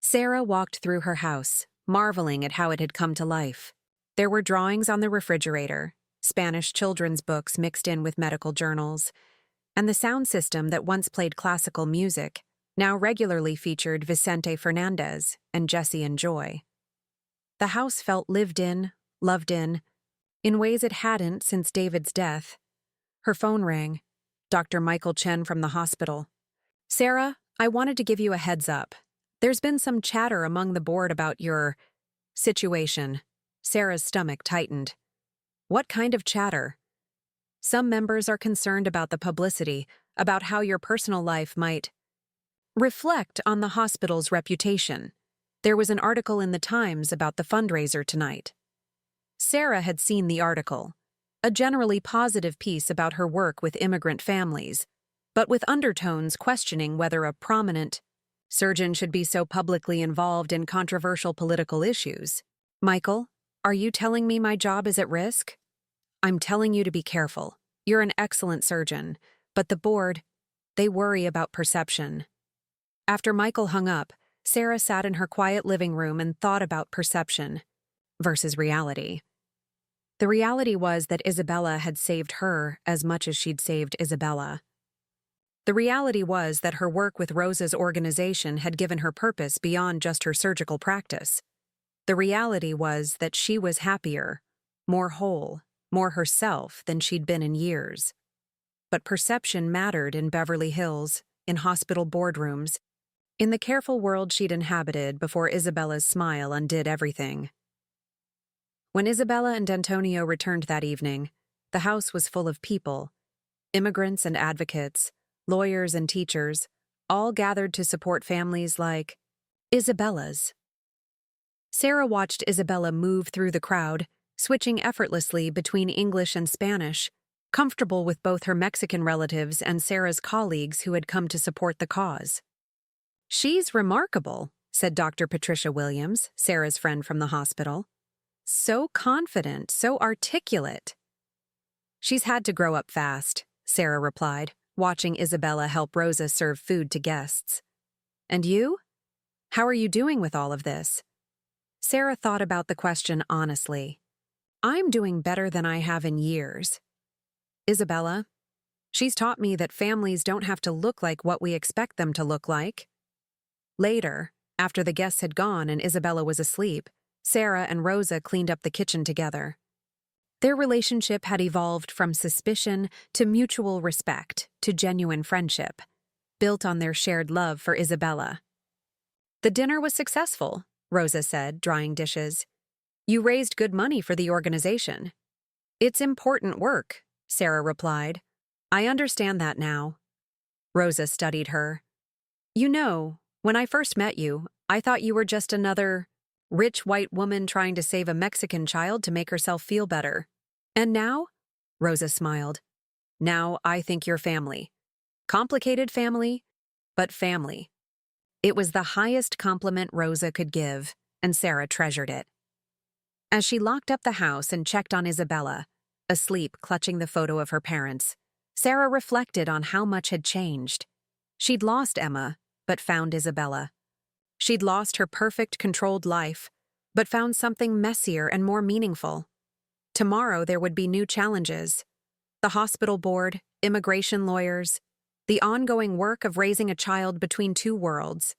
Sarah walked through her house, marveling at how it had come to life. There were drawings on the refrigerator, Spanish children's books mixed in with medical journals, and the sound system that once played classical music now regularly featured Vicente Fernandez and Jesse and Joy. The house felt lived in, loved in ways it hadn't since David's death. Her phone rang. Dr. Michael Chen from the hospital. Sarah, I wanted to give you a heads up. There's been some chatter among the board about your situation. Sarah's stomach tightened. What kind of chatter? Some members are concerned about the publicity, about how your personal life might reflect on the hospital's reputation. There was an article in the Times about the fundraiser tonight. Sarah had seen the article, a generally positive piece about her work with immigrant families, but with undertones questioning whether a prominent surgeon should be so publicly involved in controversial political issues. Michael, are you telling me my job is at risk? I'm telling you to be careful. You're an excellent surgeon, but the board, they worry about perception. After Michael hung up, Sarah sat in her quiet living room and thought about perception versus reality. The reality was that Isabella had saved her as much as she'd saved Isabella. The reality was that her work with Rosa's organization had given her purpose beyond just her surgical practice. The reality was that she was happier, more whole, more herself than she'd been in years. But perception mattered in Beverly Hills, in hospital boardrooms, in the careful world she'd inhabited before Isabella's smile undid everything. When Isabella and Antonio returned that evening, the house was full of people, immigrants and advocates, lawyers and teachers, all gathered to support families like Isabella's. Sarah watched Isabella move through the crowd, switching effortlessly between English and Spanish, comfortable with both her Mexican relatives and Sarah's colleagues who had come to support the cause. "She's remarkable," said Dr. Patricia Williams, Sarah's friend from the hospital. "So confident, so articulate." "She's had to grow up fast," Sarah replied, watching Isabella help Rosa serve food to guests. "And you? How are you doing with all of this?" Sarah thought about the question honestly. "I'm doing better than I have in years." "Isabella, she's taught me that families don't have to look like what we expect them to look like." Later, after the guests had gone and Isabella was asleep, Sarah and Rosa cleaned up the kitchen together. Their relationship had evolved from suspicion to mutual respect to genuine friendship, built on their shared love for Isabella. "The dinner was successful," Rosa said, drying dishes. "You raised good money for the organization." "It's important work," Sarah replied. "I understand that now." Rosa studied her. "You know, when I first met you, I thought you were just another rich white woman trying to save a Mexican child to make herself feel better. And now?" Rosa smiled. "Now I think you're family. Complicated family, but family." It was the highest compliment Rosa could give, and Sarah treasured it. As she locked up the house and checked on Isabella, asleep clutching the photo of her parents, Sarah reflected on how much had changed. She'd lost Emma, but found Isabella. She'd lost her perfect, controlled life, but found something messier and more meaningful. Tomorrow there would be new challenges. The hospital board, immigration lawyers, the ongoing work of raising a child between two worlds.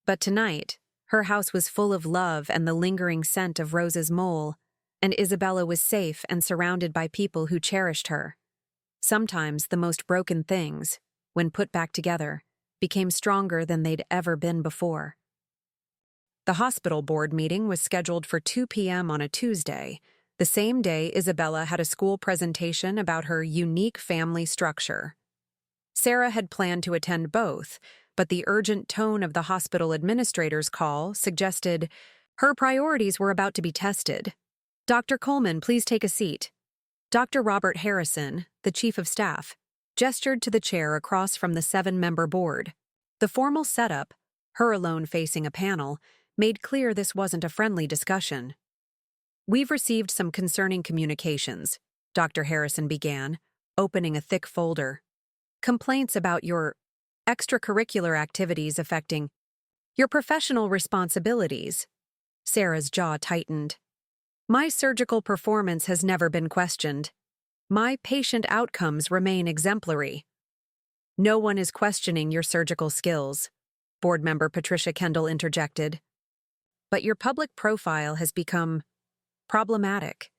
But tonight, her house was full of love and the lingering scent of Rosa's mole, and Isabella was safe and surrounded by people who cherished her. Sometimes the most broken things, when put back together, became stronger than they'd ever been before. The hospital board meeting was scheduled for 2 p.m. on a Tuesday, the same day Isabella had a school presentation about her unique family structure. Sarah had planned to attend both, but the urgent tone of the hospital administrator's call suggested her priorities were about to be tested. "Dr. Coleman, please take a seat." Dr. Robert Harrison, the chief of staff, gestured to the chair across from the 7-member board. The formal setup, her alone facing a panel, made clear this wasn't a friendly discussion. "We've received some concerning communications," Dr. Harrison began, opening a thick folder. "Complaints about your extracurricular activities affecting your professional responsibilities." Sarah's jaw tightened. "My surgical performance has never been questioned. My patient outcomes remain exemplary." "No one is questioning your surgical skills," board member Patricia Kendall interjected. "But your public profile has become problematic.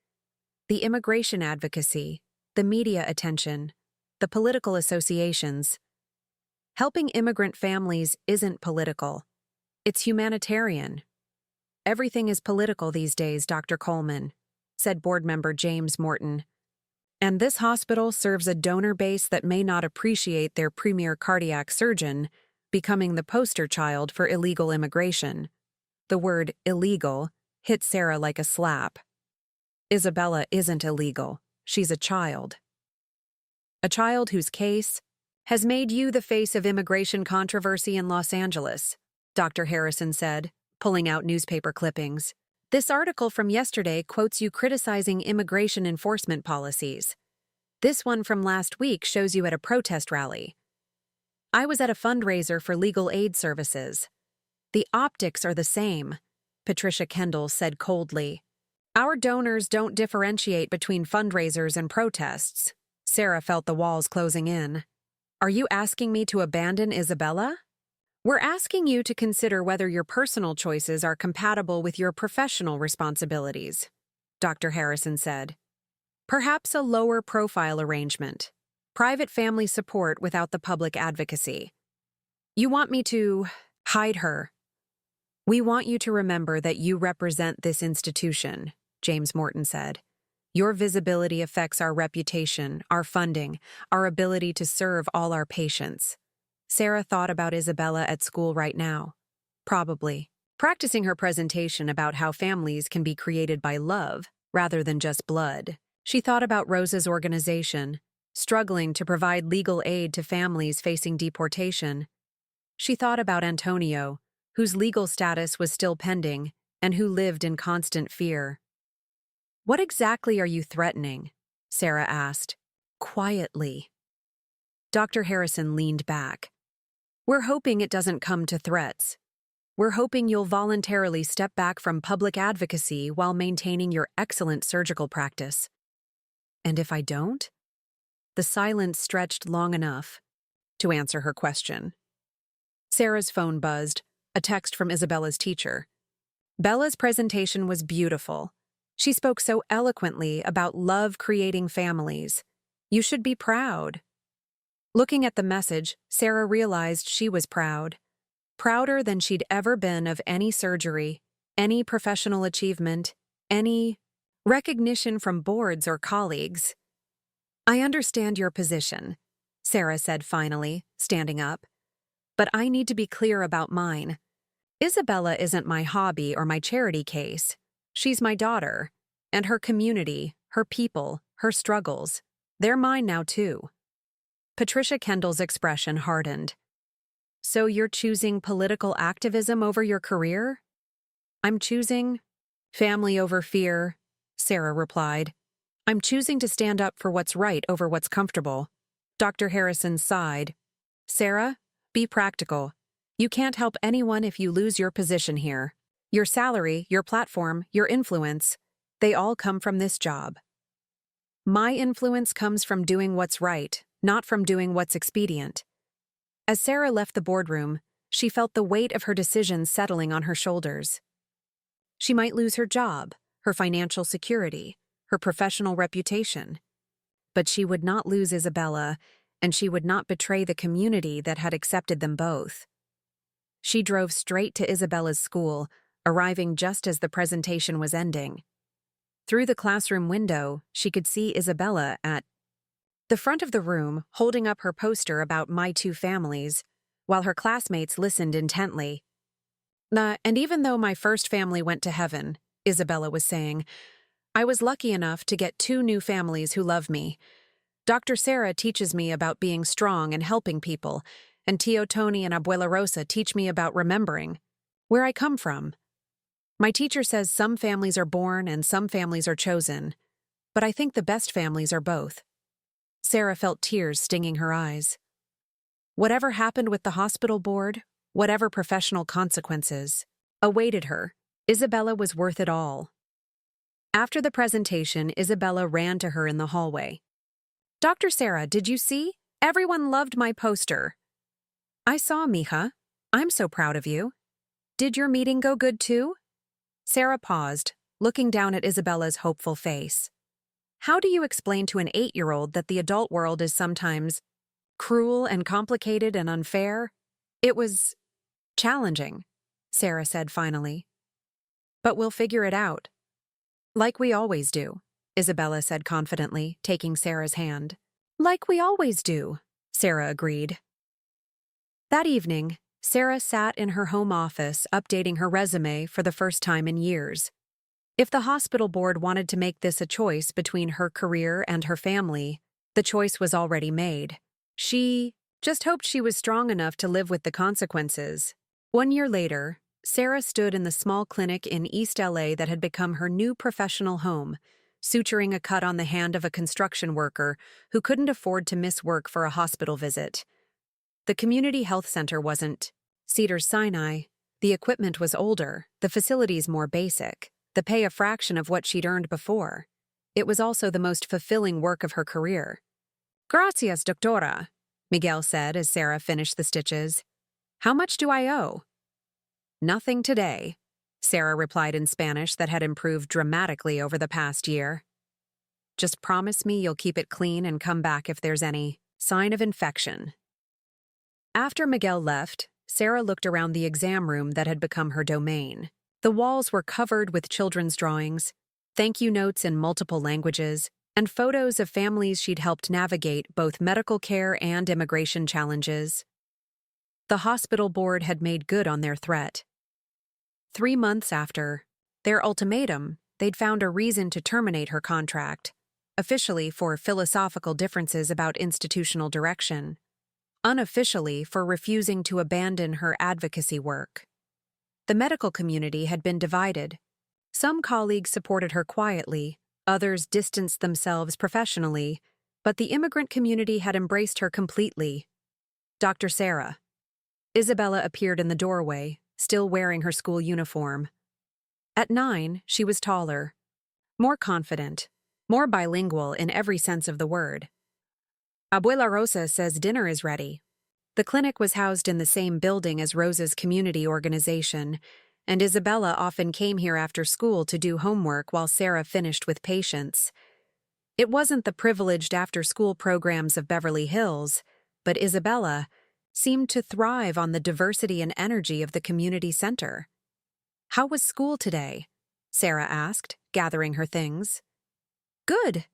The immigration advocacy, the media attention, the political associations. Helping immigrant families isn't political. It's humanitarian." "Everything is political these days, Dr. Coleman," said board member James Morton. "And this hospital serves a donor base that may not appreciate their premier cardiac surgeon becoming the poster child for illegal immigration." The word illegal hit Sarah like a slap. Isabella isn't illegal. She's a child. A child whose case, has made you the face of immigration controversy in Los Angeles, Dr. Harrison said, pulling out newspaper clippings. This article from yesterday quotes you criticizing immigration enforcement policies. This one from last week shows you at a protest rally. I was at a fundraiser for legal aid services. The optics are the same, Patricia Kendall said coldly. Our donors don't differentiate between fundraisers and protests. Sarah felt the walls closing in. Are you asking me to abandon Isabella? We're asking you to consider whether your personal choices are compatible with your professional responsibilities, Dr. Harrison said. Perhaps a lower profile arrangement. Private family support without the public advocacy. You want me to hide her? We want you to remember that you represent this institution, James Morton said. Your visibility affects our reputation, our funding, our ability to serve all our patients. Sarah thought about Isabella at school right now. Probably. Practicing her presentation about how families can be created by love rather than just blood. She thought about Rosa's organization, struggling to provide legal aid to families facing deportation. She thought about Antonio, whose legal status was still pending and who lived in constant fear. What exactly are you threatening? Sarah asked, quietly. Dr. Harrison leaned back. We're hoping it doesn't come to threats. We're hoping you'll voluntarily step back from public advocacy while maintaining your excellent surgical practice. And if I don't? The silence stretched long enough to answer her question. Sarah's phone buzzed, a text from Isabella's teacher. Bella's presentation was beautiful. She spoke so eloquently about love creating families. You should be proud. Looking at the message, Sarah realized she was proud. Prouder than she'd ever been of any surgery, any professional achievement, any recognition from boards or colleagues. I understand your position, Sarah said finally, standing up. But I need to be clear about mine. Isabella isn't my hobby or my charity case. She's my daughter, and her community, her people, her struggles. They're mine now too. Patricia Kendall's expression hardened. So you're choosing political activism over your career? I'm choosing family over fear, Sarah replied. I'm choosing to stand up for what's right over what's comfortable. Dr. Harrison sighed. Sarah, be practical. You can't help anyone if you lose your position here. Your salary, your platform, your influence, they all come from this job. My influence comes from doing what's right, not from doing what's expedient. As Sarah left the boardroom, she felt the weight of her decisions settling on her shoulders. She might lose her job, her financial security, her professional reputation. But she would not lose Isabella, and she would not betray the community that had accepted them both. She drove straight to Isabella's school, arriving just as the presentation was ending. Through the classroom window, she could see Isabella at the front of the room, holding up her poster about My Two Families, while her classmates listened intently. And even though my first family went to heaven, Isabella was saying, I was lucky enough to get 2 new families who love me. Dr. Sarah teaches me about being strong and helping people, and Tio Tony and Abuela Rosa teach me about remembering where I come from. My teacher says some families are born and some families are chosen, but I think the best families are both. Sarah felt tears stinging her eyes. Whatever happened with the hospital board, whatever professional consequences awaited her, Isabella was worth it all. After the presentation, Isabella ran to her in the hallway. Dr. Sarah, did you see? Everyone loved my poster. I saw, mija. I'm so proud of you. Did your meeting go good too? Sarah paused, looking down at Isabella's hopeful face. How do you explain to an 8-year-old that the adult world is sometimes cruel and complicated and unfair? It was challenging, Sarah said finally. But we'll figure it out. Like we always do, Isabella said confidently, taking Sarah's hand. Like we always do, Sarah agreed. That evening, Sarah sat in her home office updating her resume for the first time in years. If the hospital board wanted to make this a choice between her career and her family, the choice was already made. She Just hoped she was strong enough to live with the consequences. 1 year later, Sarah stood in the small clinic in East LA that had become her new professional home, suturing a cut on the hand of a construction worker who couldn't afford to miss work for a hospital visit. The community health center wasn't Cedars-Sinai. The equipment was older, the facilities more basic, the pay a fraction of what she'd earned before. It was also the most fulfilling work of her career. "Gracias, doctora," Miguel said as Sarah finished the stitches. "How much do I owe?" "Nothing today," Sarah replied in Spanish that had improved dramatically over the past year. "Just promise me you'll keep it clean and come back if there's any sign of infection." After Miguel left, Sarah looked around the exam room that had become her domain. The walls were covered with children's drawings, thank you notes in multiple languages, and photos of families she'd helped navigate both medical care and immigration challenges. The hospital board had made good on their threat. 3 months after their ultimatum, they'd found a reason to terminate her contract, officially for philosophical differences about institutional direction, unofficially for refusing to abandon her advocacy work. The medical community had been divided. Some colleagues supported her quietly, others distanced themselves professionally, but the immigrant community had embraced her completely. Dr. Sarah. Isabella appeared in the doorway, still wearing her school uniform. At 9, she was taller, more confident, more bilingual in every sense of the word. "Abuela Rosa says dinner is ready." The clinic was housed in the same building as Rosa's community organization, and Isabella often came here after school to do homework while Sarah finished with patients. It wasn't the privileged after-school programs of Beverly Hills, but Isabella seemed to thrive on the diversity and energy of the community center. "How was school today?" Sarah asked, gathering her things. "Good.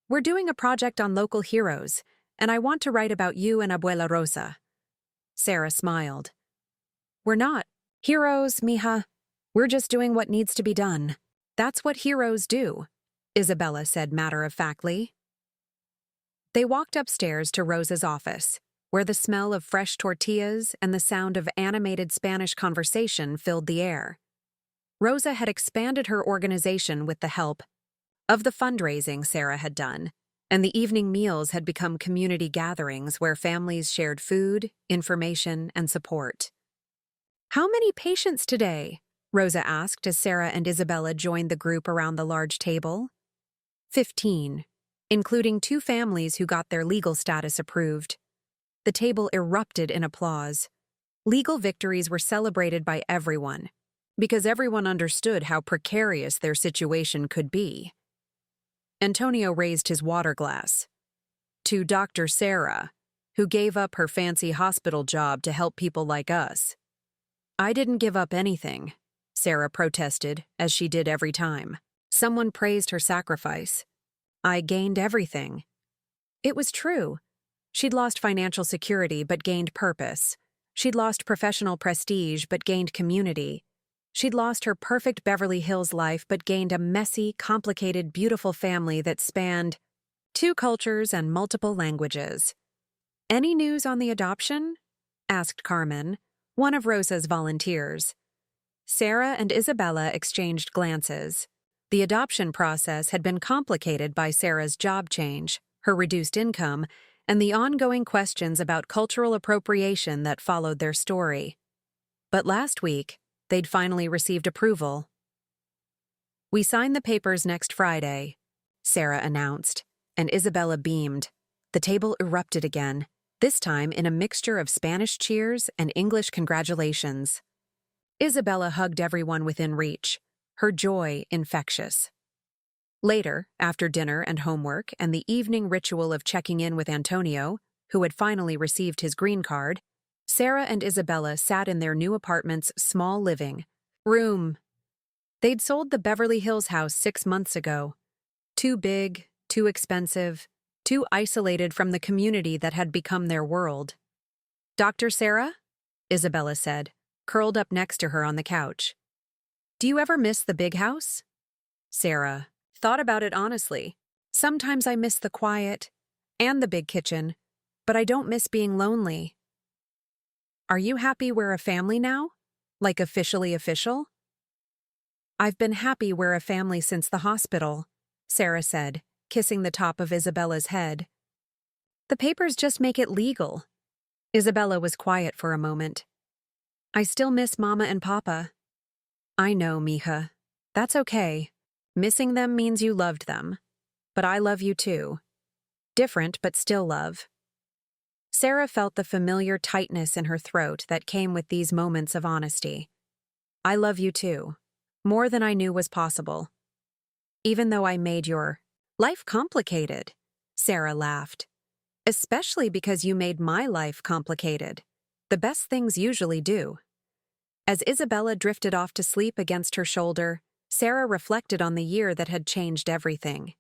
We're doing a project on local heroes, and I want to write about you and Abuela Rosa." Sarah smiled. "We're not heroes, mija. We're just doing what needs to be done. That's what heroes do," Isabella said matter-of-factly. They walked upstairs to Rosa's office, where the smell of fresh tortillas and the sound of animated Spanish conversation filled the air. Rosa had expanded her organization with the help of the fundraising Sarah had done, and the evening meals had become community gatherings where families shared food, information, and support. "How many patients today?" Rosa asked as Sarah and Isabella joined the group around the large table. 15, including 2 families who got their legal status approved. The table erupted in applause. Legal victories were celebrated by everyone, because everyone understood how precarious their situation could be. Antonio raised his water glass. "To Dr. Sarah, who gave up her fancy hospital job to help people like us." "I didn't give up anything," Sarah protested, as she did every time. Someone praised her sacrifice. "I gained everything." It was true. She'd lost financial security but gained purpose. She'd lost professional prestige but gained community. She'd lost her perfect Beverly Hills life but gained a messy, complicated, beautiful family that spanned 2 cultures and multiple languages. "Any news on the adoption?" asked Carmen, one of Rosa's volunteers. Sarah and Isabella exchanged glances. The adoption process had been complicated by Sarah's job change, her reduced income, and the ongoing questions about cultural appropriation that followed their story. But last week, they'd finally received approval. "We sign the papers next Friday," Sarah announced, and Isabella beamed. The table erupted again, this time in a mixture of Spanish cheers and English congratulations. Isabella hugged everyone within reach, her joy infectious. Later, after dinner and homework and the evening ritual of checking in with Antonio, who had finally received his green card, Sarah and Isabella sat in their new apartment's small living room. They'd sold the Beverly Hills house 6 months ago. Too big, too expensive, too isolated from the community that had become their world. "Dr. Sarah?" Isabella said, curled up next to her on the couch. "Do you ever miss the big house?" Sarah thought about it honestly. "Sometimes I miss the quiet and the big kitchen, but I don't miss being lonely. Are you happy we're a family now? Like officially official? I've been happy we're a family since the hospital, Sarah said, kissing the top of Isabella's head. The papers just make it legal. Isabella was quiet for a moment. I still miss Mama and Papa. I know, mija. That's okay. Missing them means you loved them. But I love you too. Different, but still love. Sarah felt the familiar tightness in her throat that came with these moments of honesty. I love you too. More than I knew was possible. Even though I made your life complicated, Sarah laughed. Especially because you made my life complicated. The best things usually do. As Isabella drifted off to sleep against her shoulder, Sarah reflected on the year that had changed everything.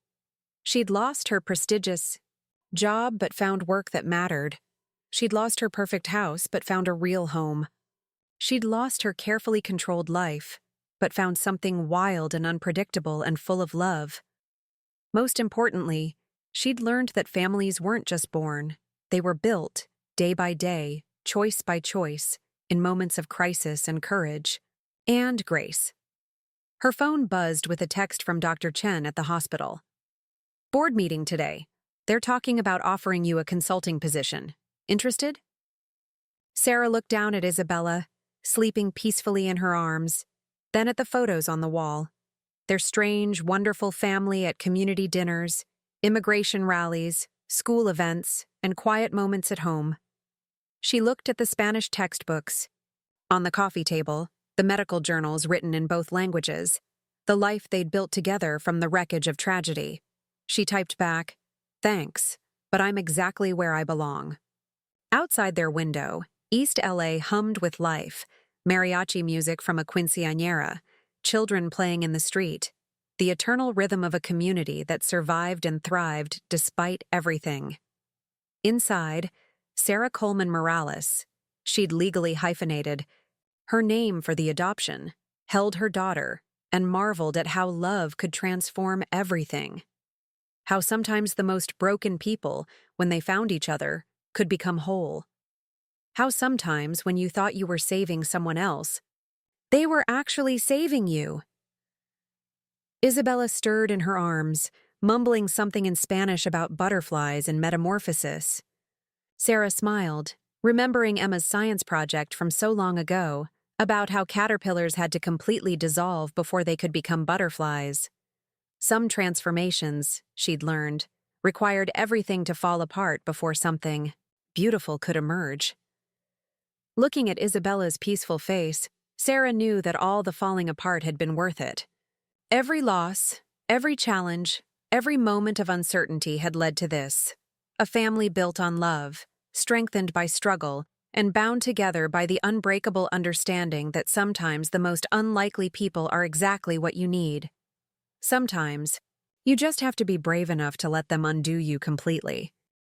She'd lost her prestigious job but found work that mattered. She'd lost her perfect house but found a real home. She'd lost her carefully controlled life but found something wild and unpredictable and full of love. Most importantly, she'd learned that families weren't just born, they were built, day by day, choice by choice, in moments of crisis and courage, and grace. Her phone buzzed with a text from Dr. Chen at the hospital. Board meeting today. They're talking about offering you a consulting position. Interested? Sarah looked down at Isabella, sleeping peacefully in her arms, then at the photos on the wall. Their strange, wonderful family at community dinners, immigration rallies, school events, and quiet moments at home. She looked at the Spanish textbooks. On the coffee table, the medical journals written in both languages, the life they'd built together from the wreckage of tragedy. She typed back, "Thanks, but I'm exactly where I belong." Outside their window, East LA hummed with life, mariachi music from a quinceañera, children playing in the street, the eternal rhythm of a community that survived and thrived despite everything. Inside, Sarah Coleman Morales, she'd legally hyphenated her name for the adoption, held her daughter, and marveled at how love could transform everything. How sometimes the most broken people, when they found each other, could become whole. How sometimes, when you thought you were saving someone else, they were actually saving you. Isabella stirred in her arms, mumbling something in Spanish about butterflies and metamorphosis. Sarah smiled, remembering Emma's science project from so long ago, about how caterpillars had to completely dissolve before they could become butterflies. Some transformations, she'd learned, required everything to fall apart before something beautiful could emerge. Looking at Isabella's peaceful face, Sarah knew that all the falling apart had been worth it. Every loss, every challenge, every moment of uncertainty had led to this. A family built on love, strengthened by struggle, and bound together by the unbreakable understanding that sometimes the most unlikely people are exactly what you need. Sometimes, you just have to be brave enough to let them undo you completely.